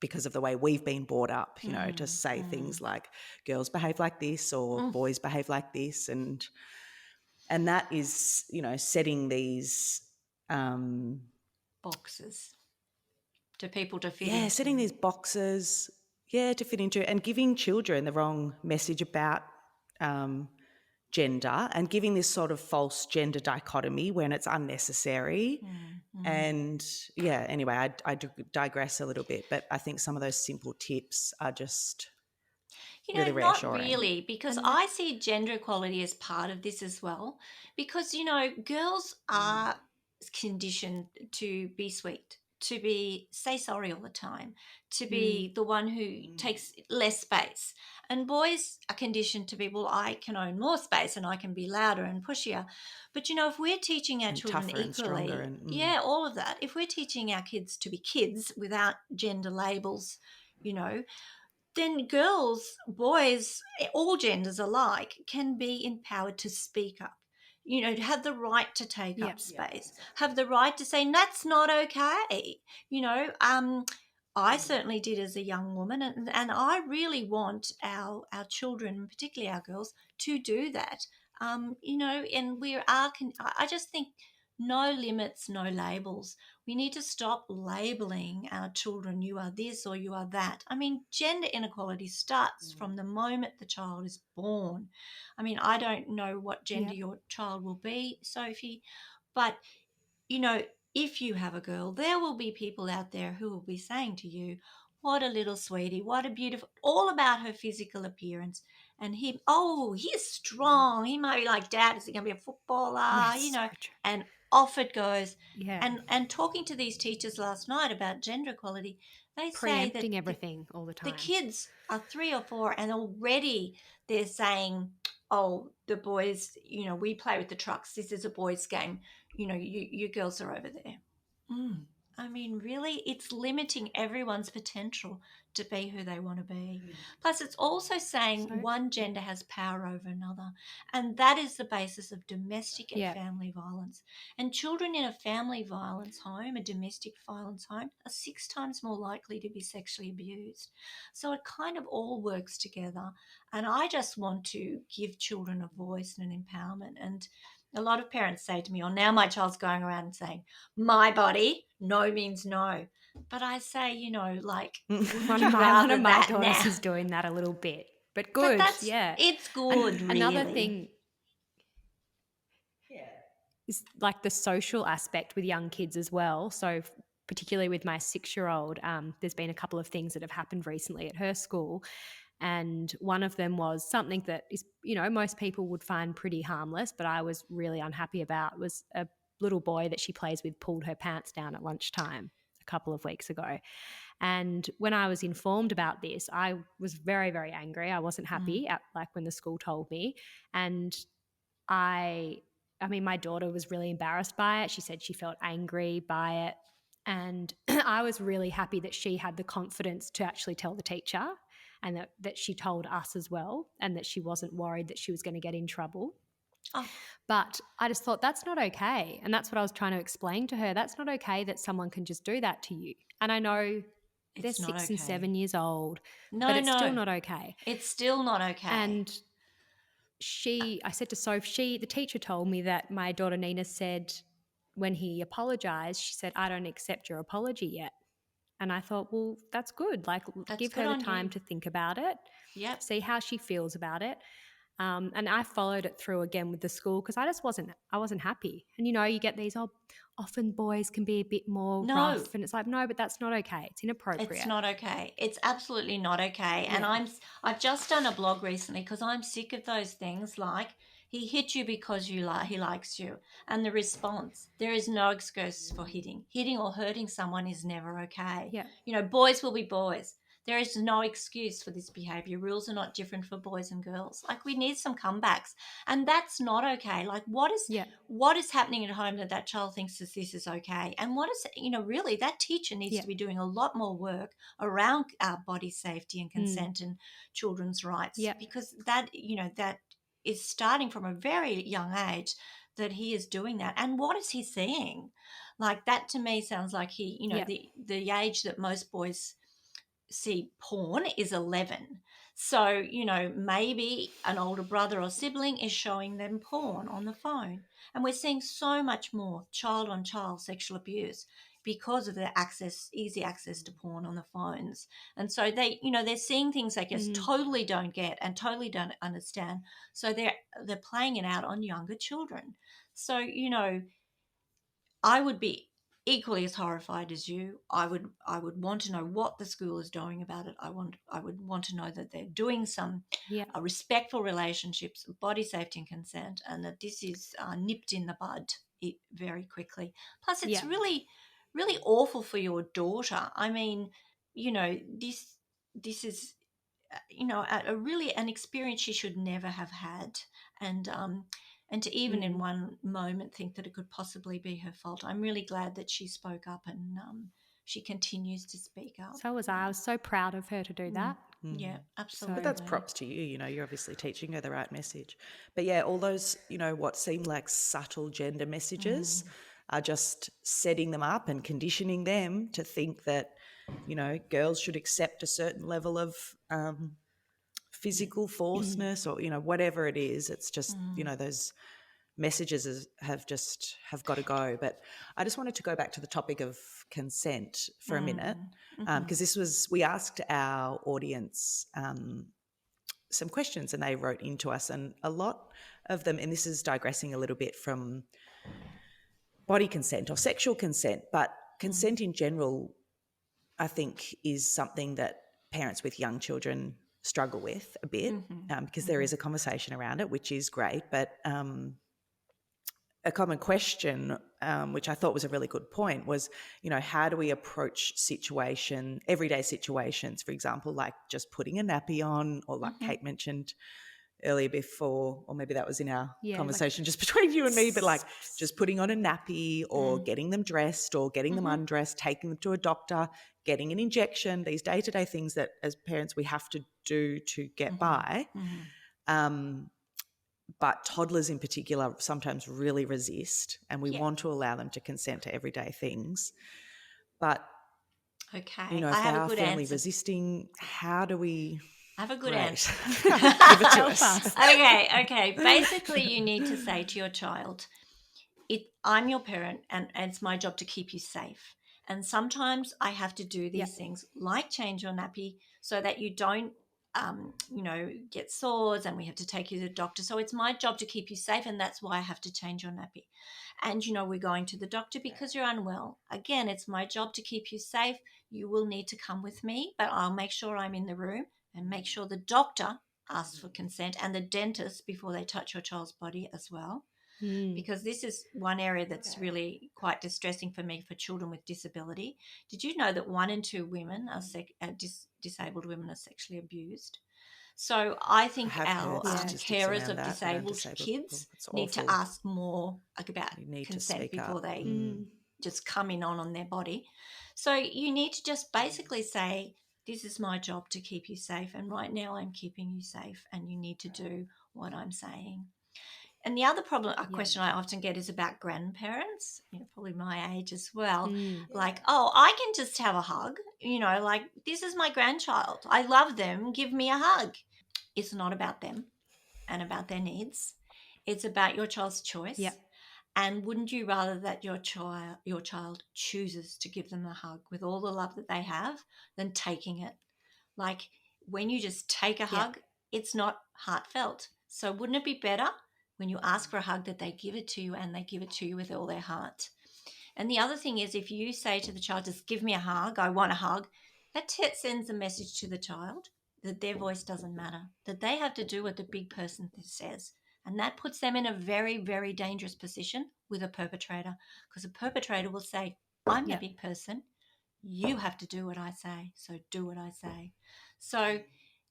because of the way we've been brought up, to say things like girls behave like this or boys behave like this. And that is, setting these Boxes to people to fit into. setting these boxes, to fit into, and giving children the wrong message about gender, and giving this sort of false gender dichotomy when it's unnecessary. And anyway, I digress a little bit, but I think some of those simple tips are just really Not reassuring. really, because And I see gender equality as part of this as well. Because, girls are conditioned to be sweet, to be say sorry all the time, to be the one who takes less space. And boys are conditioned to be, well, I can own more space and I can be louder and pushier. But if we're teaching our And children tougher and stronger equally, and yeah, all of that, if we're teaching our kids to be kids without gender labels, you know, then girls, boys, all genders alike can be empowered to speak up, to have the right to take yeah, up space, have the right to say, that's not okay. I certainly did as a young woman, and I really want our children, particularly our girls, to do that. And I just think no limits, no labels. We need to stop labeling our children, you are this or you are that. I mean, gender inequality starts from the moment the child is born. I mean, I don't know what yeah, gender your child will be, Sophie, but you know, if you have a girl, there will be people out there who will be saying to you, what a little sweetie, what a beautiful, all about her physical appearance. And him, oh, he's strong. He might be like, Dad, is he going to be a footballer? yes, so true. And off it goes. Yeah, And talking to these teachers last night about gender equality, they say that preempting everything all the the time. kids are 3 or 4 and already they're saying, oh, the boys, we play with the trucks, this is a boys game, you girls are over there. I mean, really, it's limiting everyone's potential to be who they want to be. Plus, it's also saying So one gender has power over another, and that is the basis of domestic and yeah, family violence. And children in a family violence home, a domestic violence home, are 6 times more likely to be sexually abused. So it kind of all works together. And I just want to give children a voice and an empowerment. And a lot of parents say to me, oh, now my child's going around and saying, my body, no means no. But I say, wouldn't you one rather of my that daughters now? is doing that a little bit, but But good, yeah. it's And good, another really. thing is like the social aspect with young kids as well. So particularly with my 6-year-old, there's been a couple of things that have happened recently at her school. And one of them was something that is, most people would find pretty harmless, but I was really unhappy about, was a little boy that she plays with pulled her pants down at lunchtime a couple of weeks ago. And when I was informed about this, I was very, very angry. I wasn't happy at when the school told me. And I mean, my daughter was really embarrassed by it. She said she felt angry by it. And I was really happy that she had the confidence to actually tell the teacher, and that she told us as well, and that she wasn't worried that she was going to get in trouble. Oh, But I just thought that's not okay. And that's what I was trying to explain to her. That's not okay that someone can just do that to you. And I know they're it's not 6 and okay. 7 years old, but No, it's still no, not okay. it's still not okay. And I said to Sophie, the teacher told me that my daughter Nina said when he apologized, she said, I don't accept your apology yet. And I thought, well, that's good. Like, That's give good her the on time you. to think about it, Yep, see how she feels about it. And I followed it through again with the school because I wasn't happy. And you get these, often boys can be a bit more no, rough, and it's like, no, but that's not okay. It's it's inappropriate. not okay. It's absolutely not okay. And Yeah, I've just done a blog recently because I'm sick of those things like he hit you because he likes you. And the response, there is no excuse for hitting. Hitting or hurting someone is never okay. yeah, Boys will be boys. There is no excuse for this behavior. Rules are not different for boys and girls. Like we need some comebacks, and that's not okay. Like yeah, what is happening at home that child thinks that this is okay, and what is really that teacher needs yeah, to be doing a lot more work around body safety and consent and children's rights, yeah, because that is starting from a very young age that he is doing that. And what is he seeing? Like that to me sounds like he yeah, the age that most boys see porn is 11. So, maybe an older brother or sibling is showing them porn on the phone. And we're seeing so much more child on child sexual abuse because of the easy access to porn on the phones. And so they're seeing things they just mm, totally don't get and totally don't understand. So they're playing it out on younger children. So, I would be equally as horrified as you. I would want to know what the school is doing about it. I would want to know that they're doing some Yeah. respectful relationships, body safety and consent, and that this is nipped in the bud very quickly. Plus, it's Yeah. really, really awful for your daughter. I mean, this is a really an experience she should never have had, and to even in one moment think that it could possibly be her fault. I'm really glad that she spoke up, and she continues to speak up. So was I. I was so proud of her to do that. Yeah, absolutely. But that's props to you. You're obviously teaching her the right message. But yeah, all those, what seem like subtle gender messages are just setting them up and conditioning them to think that, girls should accept a certain level of physical forceness or, whatever it is. It's just, those messages have got to go. But I just wanted to go back to the topic of consent for a minute, because we asked our audience some questions and they wrote into us, and a lot of them, and this is digressing a little bit from body consent or sexual consent, but consent in general, I think, is something that parents with young children struggle with a bit, because there is a conversation around it, which is great. But a common question, which I thought was a really good point, was, how do we approach everyday situations, for example, like just putting a nappy on, or like Kate mentioned earlier before, or maybe that was in our conversation just between you and me, but like just putting on a nappy, or getting them dressed, or getting them undressed, taking them to a doctor, getting an injection, these day-to-day things that as parents we have to do to get by. But toddlers in particular sometimes really resist, and we want to allow them to consent to everyday things. But, okay, if they are firmly resisting, how do we... I have a good answer. Give it to us. Okay. Basically, you need to say to your child, I'm your parent, and it's my job to keep you safe. And sometimes I have to do these things, like change your nappy, so that you don't, get sores, and we have to take you to the doctor. So it's my job to keep you safe, and that's why I have to change your nappy. And, we're going to the doctor because you're unwell. Again, it's my job to keep you safe. You will need to come with me, but I'll make sure I'm in the room, and make sure the doctor asks for consent, and the dentist before they touch your child's body as well. Because this is one area that's really quite distressing for me for children with disability. Did you know that 1 in 2 women are disabled women are sexually abused? So I think our carers of disabled kids need to ask more about consent before they just come in on their body. So you need to just basically say, this is my job to keep you safe, and right now I'm keeping you safe, and you need to do what I'm saying. And the other question I often get is about grandparents, probably my age as well. Like, oh, I can just have a hug, like, this is my grandchild. I love them. Give me a hug. It's not about them and about their needs. It's about your child's choice. Yep. And wouldn't you rather that your child chooses to give them a hug with all the love that they have than taking it? Like, when you just take a hug, it's not heartfelt. So wouldn't it be better when you ask for a hug that they give it to you, and they give it to you with all their heart? And the other thing is, if you say to the child, just give me a hug, I want a hug, that sends a message to the child that their voice doesn't matter, that they have to do what the big person says. And that puts them in a very, very dangerous position with a perpetrator, because a perpetrator will say, I'm the big person. You have to do what I say, so do what I say. So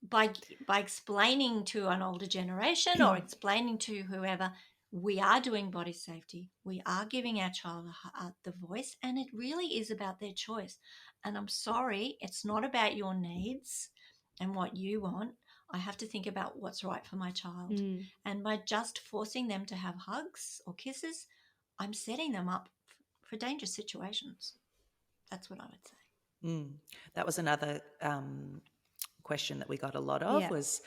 by explaining to an older generation or explaining to whoever, we are doing body safety. We are giving our child the voice, and it really is about their choice. And I'm sorry, it's not about your needs and what you want. I have to think about what's right for my child. And by just forcing them to have hugs or kisses, I'm setting them up for dangerous situations. That's what I would say. That was another question that we got a lot of was,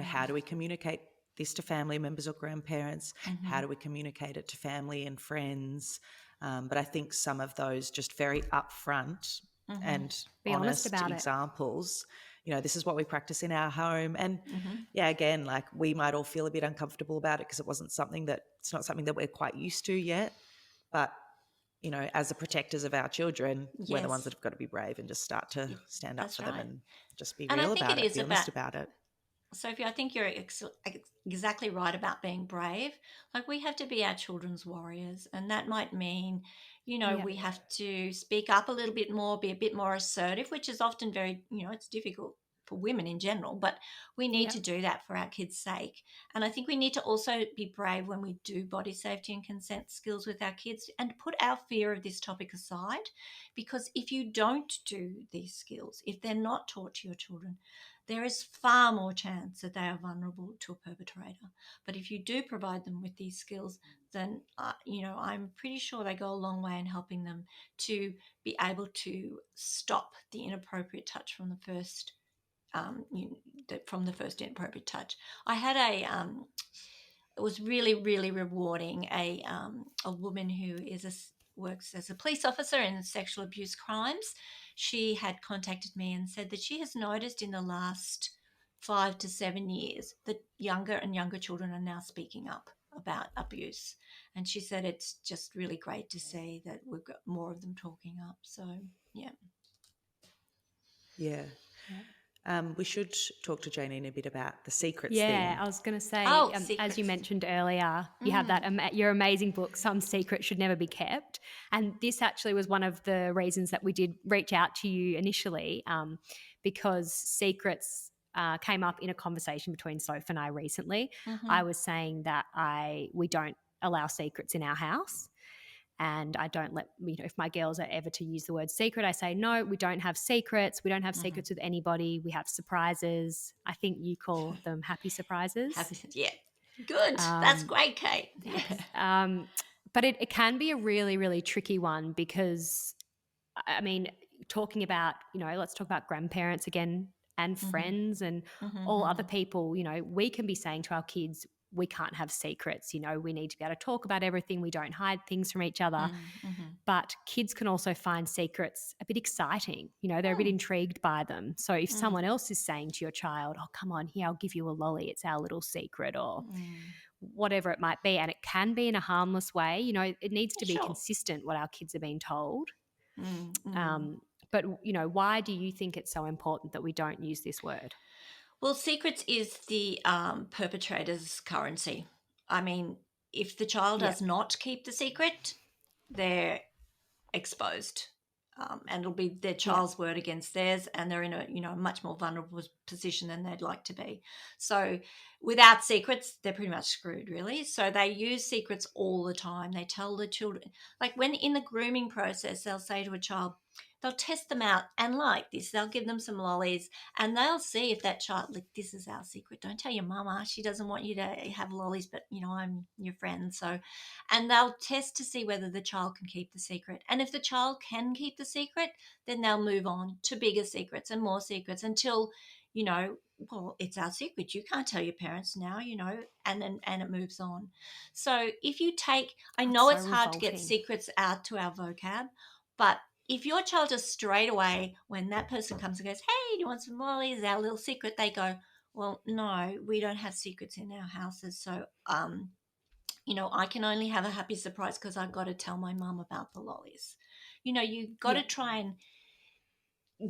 how do we communicate this to family members or grandparents? How do we communicate it to family and friends? But I think some of those just very upfront and Be honest about examples, this is what we practice in our home. And again, like, we might all feel a bit uncomfortable about it because it's not something that we're quite used to yet. But you know, as the protectors of our children, we're the ones that Yes, have got to be brave and just start to stand up that's for them right. and just be And I real think it about it, is be about, honest about it. Sophie, I think you're exactly right about being brave. Like, we have to be our children's warriors, and that might mean, Yeah. we have to speak up a little bit more, be a bit more assertive, which is often very, it's difficult for women in general, but we need Yeah. to do that for our kids' sake. And I think we need to also be brave when we do body safety and consent skills with our kids and put our fear of this topic aside, because if you don't do these skills, if they're not taught to your children, there is far more chance that they are vulnerable to a perpetrator. But if you do provide them with these skills, then I'm pretty sure they go a long way in helping them to be able to stop the inappropriate touch from the first inappropriate touch. I had it was really, really rewarding. A woman who works as a police officer in sexual abuse crimes. She had contacted me and said that she has noticed in the last 5 to 7 years that younger and younger children are now speaking up about abuse. And she said it's just really great to see that we've got more of them talking up. So, yeah. Yeah. Yeah. We should talk to Jayneen a bit about the secrets Yeah, thing. I was going to say, Oh, as you secrets. mentioned earlier, you have that your amazing book, Some Secrets Should Never Be Kept. And this actually was one of the reasons that we did reach out to you initially, because secrets came up in a conversation between Soph and I recently. I was saying that we don't allow secrets in our house. And I don't let, if my girls are ever to use the word secret, I say, no, we don't have secrets. We don't have secrets with anybody. We have surprises. I think you call them happy surprises. Yeah. Good. That's great, Kate. Yeah. But it can be a really, really tricky one because, I mean, talking about, let's talk about grandparents again and friends and all other people, we can be saying to our kids, we can't have secrets, we need to be able to talk about everything. We don't hide things from each other. But kids can also find secrets a bit exciting. They're a bit intrigued by them. So if someone else is saying to your child, oh, come on, here, I'll give you a lolly, it's our little secret, or whatever it might be, and it can be in a harmless way, it needs to be consistent what our kids are being told. But, why do you think it's so important that we don't use this word? Well, secrets is the perpetrator's currency. I mean, if the child does not keep the secret, they're exposed. And it'll be their child's word against theirs, and they're in a much more vulnerable position than they'd like to be. So without secrets, they're pretty much screwed, really. So they use secrets all the time. They tell the children, like when in the grooming process, they'll say to a child, they'll test them out, and like this, they'll give them some lollies, and they'll see if that child, like, this is our secret. Don't tell your mama. She doesn't want you to have lollies, but I'm your friend. So, and they'll test to see whether the child can keep the secret. And if the child can keep the secret, then they'll move on to bigger secrets and more secrets until, well, it's our secret. You can't tell your parents now, and it moves on. So if you take, I know so it's hard to get revolting. secrets out to our vocab, but if your child just straight away, when that person comes and goes, hey, do you want some lollies, our little secret, they go, well, no, we don't have secrets in our houses. So, I can only have a happy surprise because I've got to tell my mum about the lollies. You've got to try and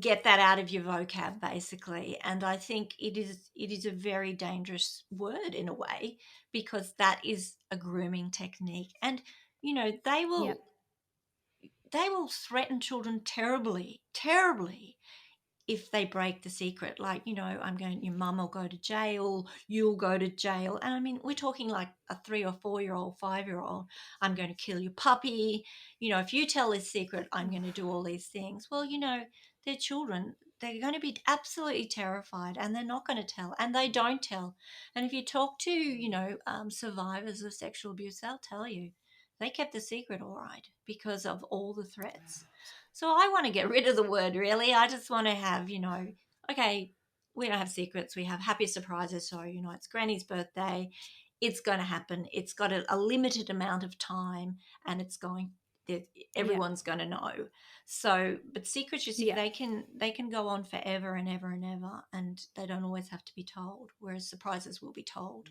get that out of your vocab, basically. And I think it is a very dangerous word in a way, because that is a grooming technique. And, they will threaten children terribly, terribly, if they break the secret. Like, your mum will go to jail, you'll go to jail. And I mean, we're talking like a 3 or 4-year-old, 5-year-old. I'm going to kill your puppy. If you tell this secret, I'm going to do all these things. Well, they're children. They're going to be absolutely terrified, and they're not going to tell, and they don't tell. And if you talk to, survivors of sexual abuse, they'll tell you they kept the secret all right because of all the threats. So I want to get rid of the word, really. I just want to have, okay, we don't have secrets. We have happy surprises. So, it's Granny's birthday. It's going to happen. It's got a limited amount of time, and everyone's going to know. So, but secrets, you see, they can go on forever and ever and ever, and they don't always have to be told, whereas surprises will be told.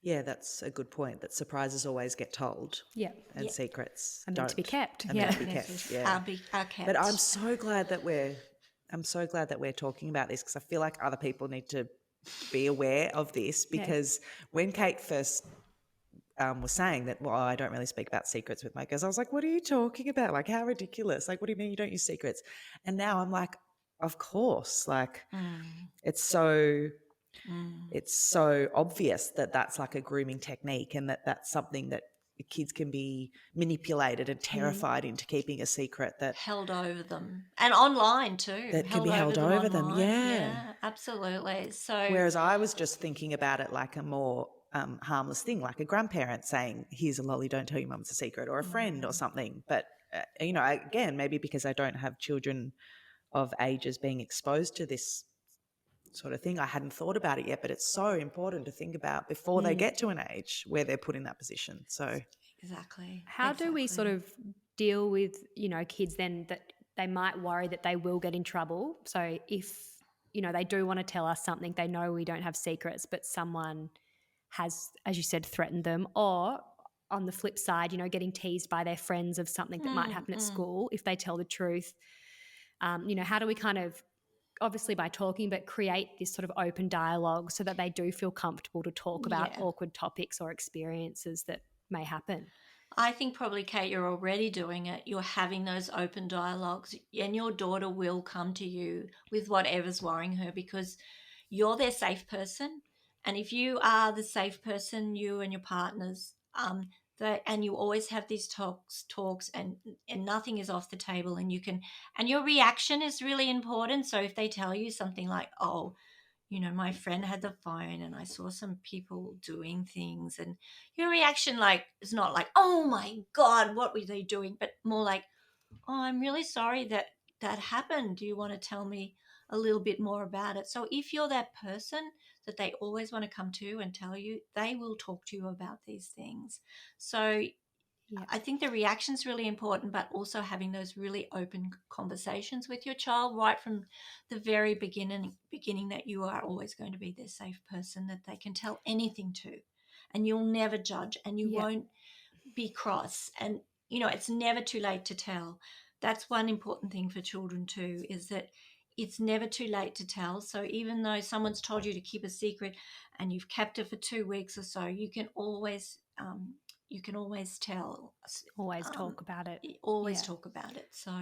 Yeah, that's a good point, that surprises always get told Yeah. and Yeah. secrets Are meant to be don't. kept. Are Yeah. meant to be Meant kept. to Yeah. are kept. But I'm so glad that we're talking about this, because I feel like other people need to be aware of this, Yeah. because when Kate first was saying that, well, I don't really speak about secrets with my girls, I was like, what are you talking about? Like, how ridiculous. Like, what do you mean you don't use secrets? And now I'm like, of course. Like, it's so obvious that that's like a grooming technique, and that that's something that kids can be manipulated and terrified into keeping a secret, that held over them, and online too. that can Held be over held them over them. online. Yeah. Absolutely. So Whereas I was just thinking about it like a more harmless thing, like a grandparent saying, here's a lolly, don't tell your mum it's a secret, or a friend or something. But, again, maybe because I don't have children of ages being exposed to this sort of thing, I hadn't thought about it yet, but it's so important to think about before they get to an age where they're put in that position. So exactly. How do we sort of deal with, kids then that they might worry that they will get in trouble? So if, they do want to tell us something, they know we don't have secrets, but someone has, as you said, threatened them, or on the flip side, getting teased by their friends of something that might happen at school if they tell the truth. How do we kind of, obviously by talking, but create this sort of open dialogue so that they do feel comfortable to talk about awkward topics or experiences that may happen? I think probably, Kate, you're already doing it. You're having those open dialogues, and your daughter will come to you with whatever's worrying her, because you're their safe person. And if you are the safe person, you and your partners, and you always have these talks, and nothing is off the table, and and your reaction is really important. So if they tell you something like, oh, my friend had the phone and I saw some people doing things, and your reaction is not like, oh my God, what were they doing? But more like, oh, I'm really sorry that that happened. Do you want to tell me a little bit more about it? So if you're that person that they always want to come to and tell you, they will talk to you about these things. So I think the reaction is really important, but also having those really open conversations with your child right from the very beginning, that you are always going to be their safe person that they can tell anything to, and you'll never judge, and you won't be cross, and it's never too late to tell. That's one important thing for children too, is that it's never too late to tell. So even though someone's told you to keep a secret and you've kept it for 2 weeks or so, you can always tell. Always talk about it. Always talk about it. So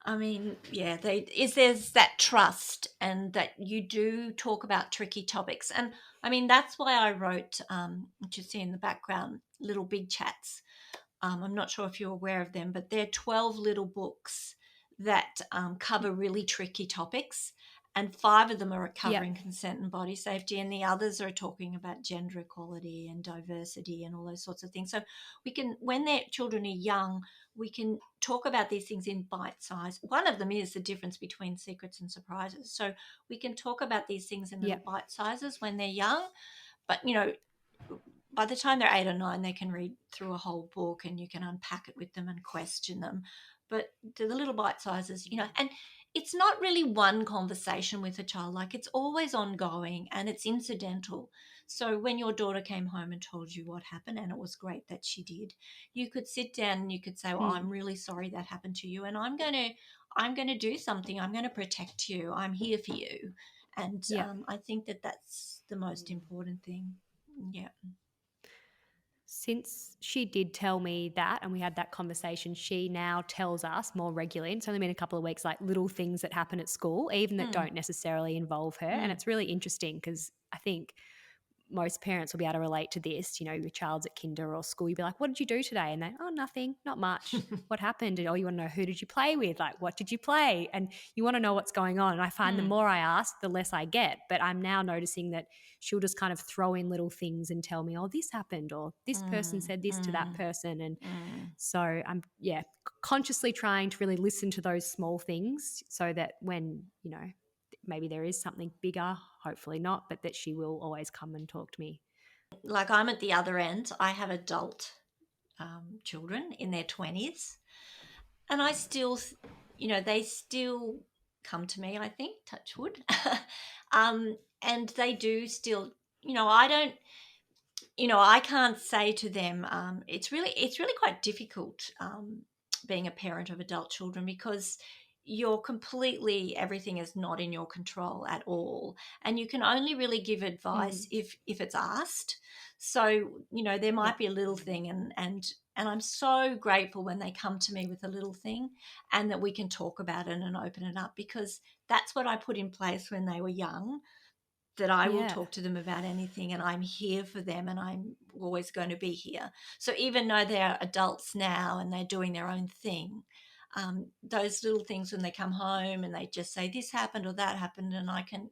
I mean, there's that trust, and that you do talk about tricky topics. And I mean, that's why I wrote, what you see in the background, Little Big Chats. I'm not sure if you're aware of them, but they're 12 little books that cover really tricky topics. And 5 of them are covering consent and body safety, and the others are talking about gender equality and diversity and all those sorts of things. So we can, when their children are young, we can talk about these things in bite size. One of them is the difference between secrets and surprises. So we can talk about these things in little bite sizes when they're young. But, by the time they're 8 or 9, they can read through a whole book, and you can unpack it with them and question them. But to the little bite sizes, and it's not really one conversation with a child. Like, it's always ongoing and it's incidental. So when your daughter came home and told you what happened, and it was great that she did, you could sit down and you could say, well, I'm really sorry that happened to you, and I'm going to do something. I'm going to protect you. I'm here for you. And I think that that's the most important thing. Yeah. Since she did tell me that and we had that conversation, she now tells us more regularly, and it's only been a couple of weeks, like little things that happen at school, even that don't necessarily involve her. And it's really interesting because I think most parents will be able to relate to this. Your child's at kinder or school, you'd be like, what did you do today? And they, oh, nothing, not much. What happened? And, oh, you want to know, who did you play with? Like, what did you play? And you want to know what's going on. And I find the more I ask, the less I get. But I'm now noticing that she'll just kind of throw in little things and tell me, oh, this happened, or this person said this to that person. And so I'm, consciously trying to really listen to those small things so that when, maybe there is something bigger, hopefully not, but that she will always come and talk to me. Like, I'm at the other end. I have adult children in their 20s, and I still, they still come to me, I think, touch wood. And they do still, I don't, I can't say to them, it's really quite difficult being a parent of adult children, because you're completely, everything is not in your control at all, and you can only really give advice if it's asked. So there Yeah. might be a little thing, and I'm so grateful when they come to me with a little thing, and that we can talk about it and open it up, because that's what I put in place when they were young, that I will Yeah. talk to them about anything, and I'm here for them, and I'm always going to be here. So even though they're adults now and they're doing their own thing, those little things when they come home and they just say this happened or that happened, and I can,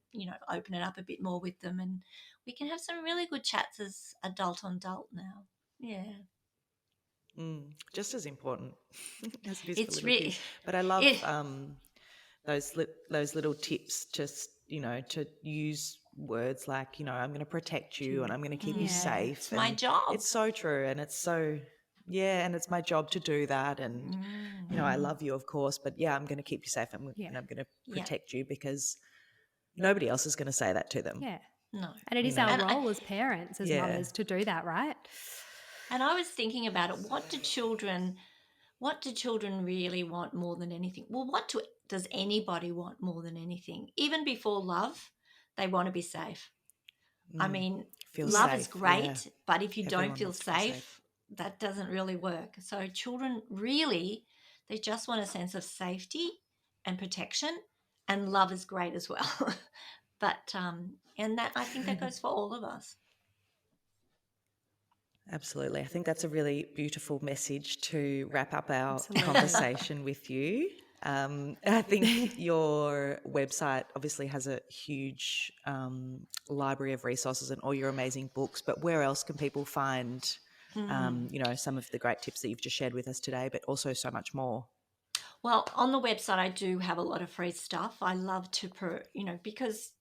open it up a bit more with them, and we can have some really good chats as adult on adult now. Yeah. Just as important as it is for It's little really, kids. But I love it, those little tips, just to use words like, I'm going to protect you and I'm going to keep you Yeah. safe. it's my And job. it's so true, and it's so, yeah, and it's my job to do that. And I love you, of course, but yeah, I'm going to keep you safe, and Yeah. I'm going to Yeah. protect you, because nobody else is going to say that to them. Yeah. No. And it You is know. our And role as parents, as Yeah. mothers, to do that, right? And I was thinking about it. What do children really want more than anything? Well, does anybody want more than anything? Even before love, they want to be safe. I mean, Feel love is safe. great, Yeah. but if you don't Everyone feel wants to feel safe. safe, that doesn't really work. So children really, they just want a sense of safety and protection, and love is great as well. But and that, I think that goes for all of us. Absolutely. I think that's a really beautiful message to wrap up our Absolutely. conversation with you. I think your website obviously has a huge library of resources and all your amazing books, but where else can people find, some of the great tips that you've just shared with us today, but also so much more? Well, on the website, I do have a lot of free stuff. I love to, because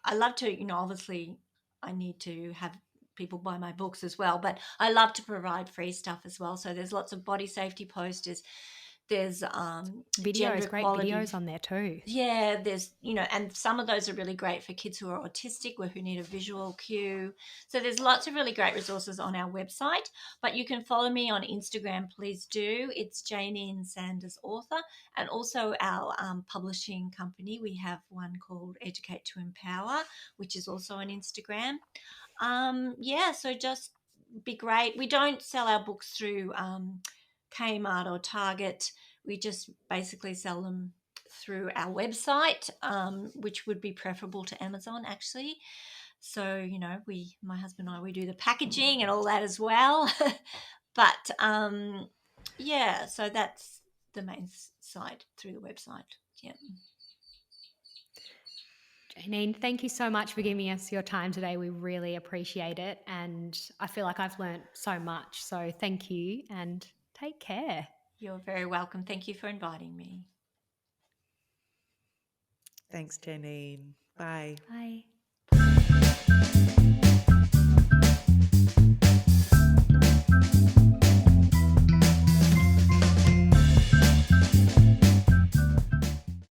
I love to, obviously I need to have people buy my books as well, but I love to provide free stuff as well. So there's lots of body safety posters. There's gender Videos, great equality. videos on there too. Yeah, there's, and some of those are really great for kids who are autistic or who need a visual cue. So there's lots of really great resources on our website, but you can follow me on Instagram, please do. It's Jayneen Sanders Author, and also our publishing company. We have one called Educate to Empower, which is also on Instagram. So just be great. We don't sell our books through Kmart or Target. We just basically sell them through our website, which would be preferable to Amazon, actually. So, my husband and I, we do the packaging and all that as well. But so that's the main site through the website. Yeah. Jayneen, thank you so much for giving us your time today. We really appreciate it. And I feel like I've learnt so much. So thank you and take care. You're very welcome. Thank you for inviting me. Thanks, Janine. Bye. Bye.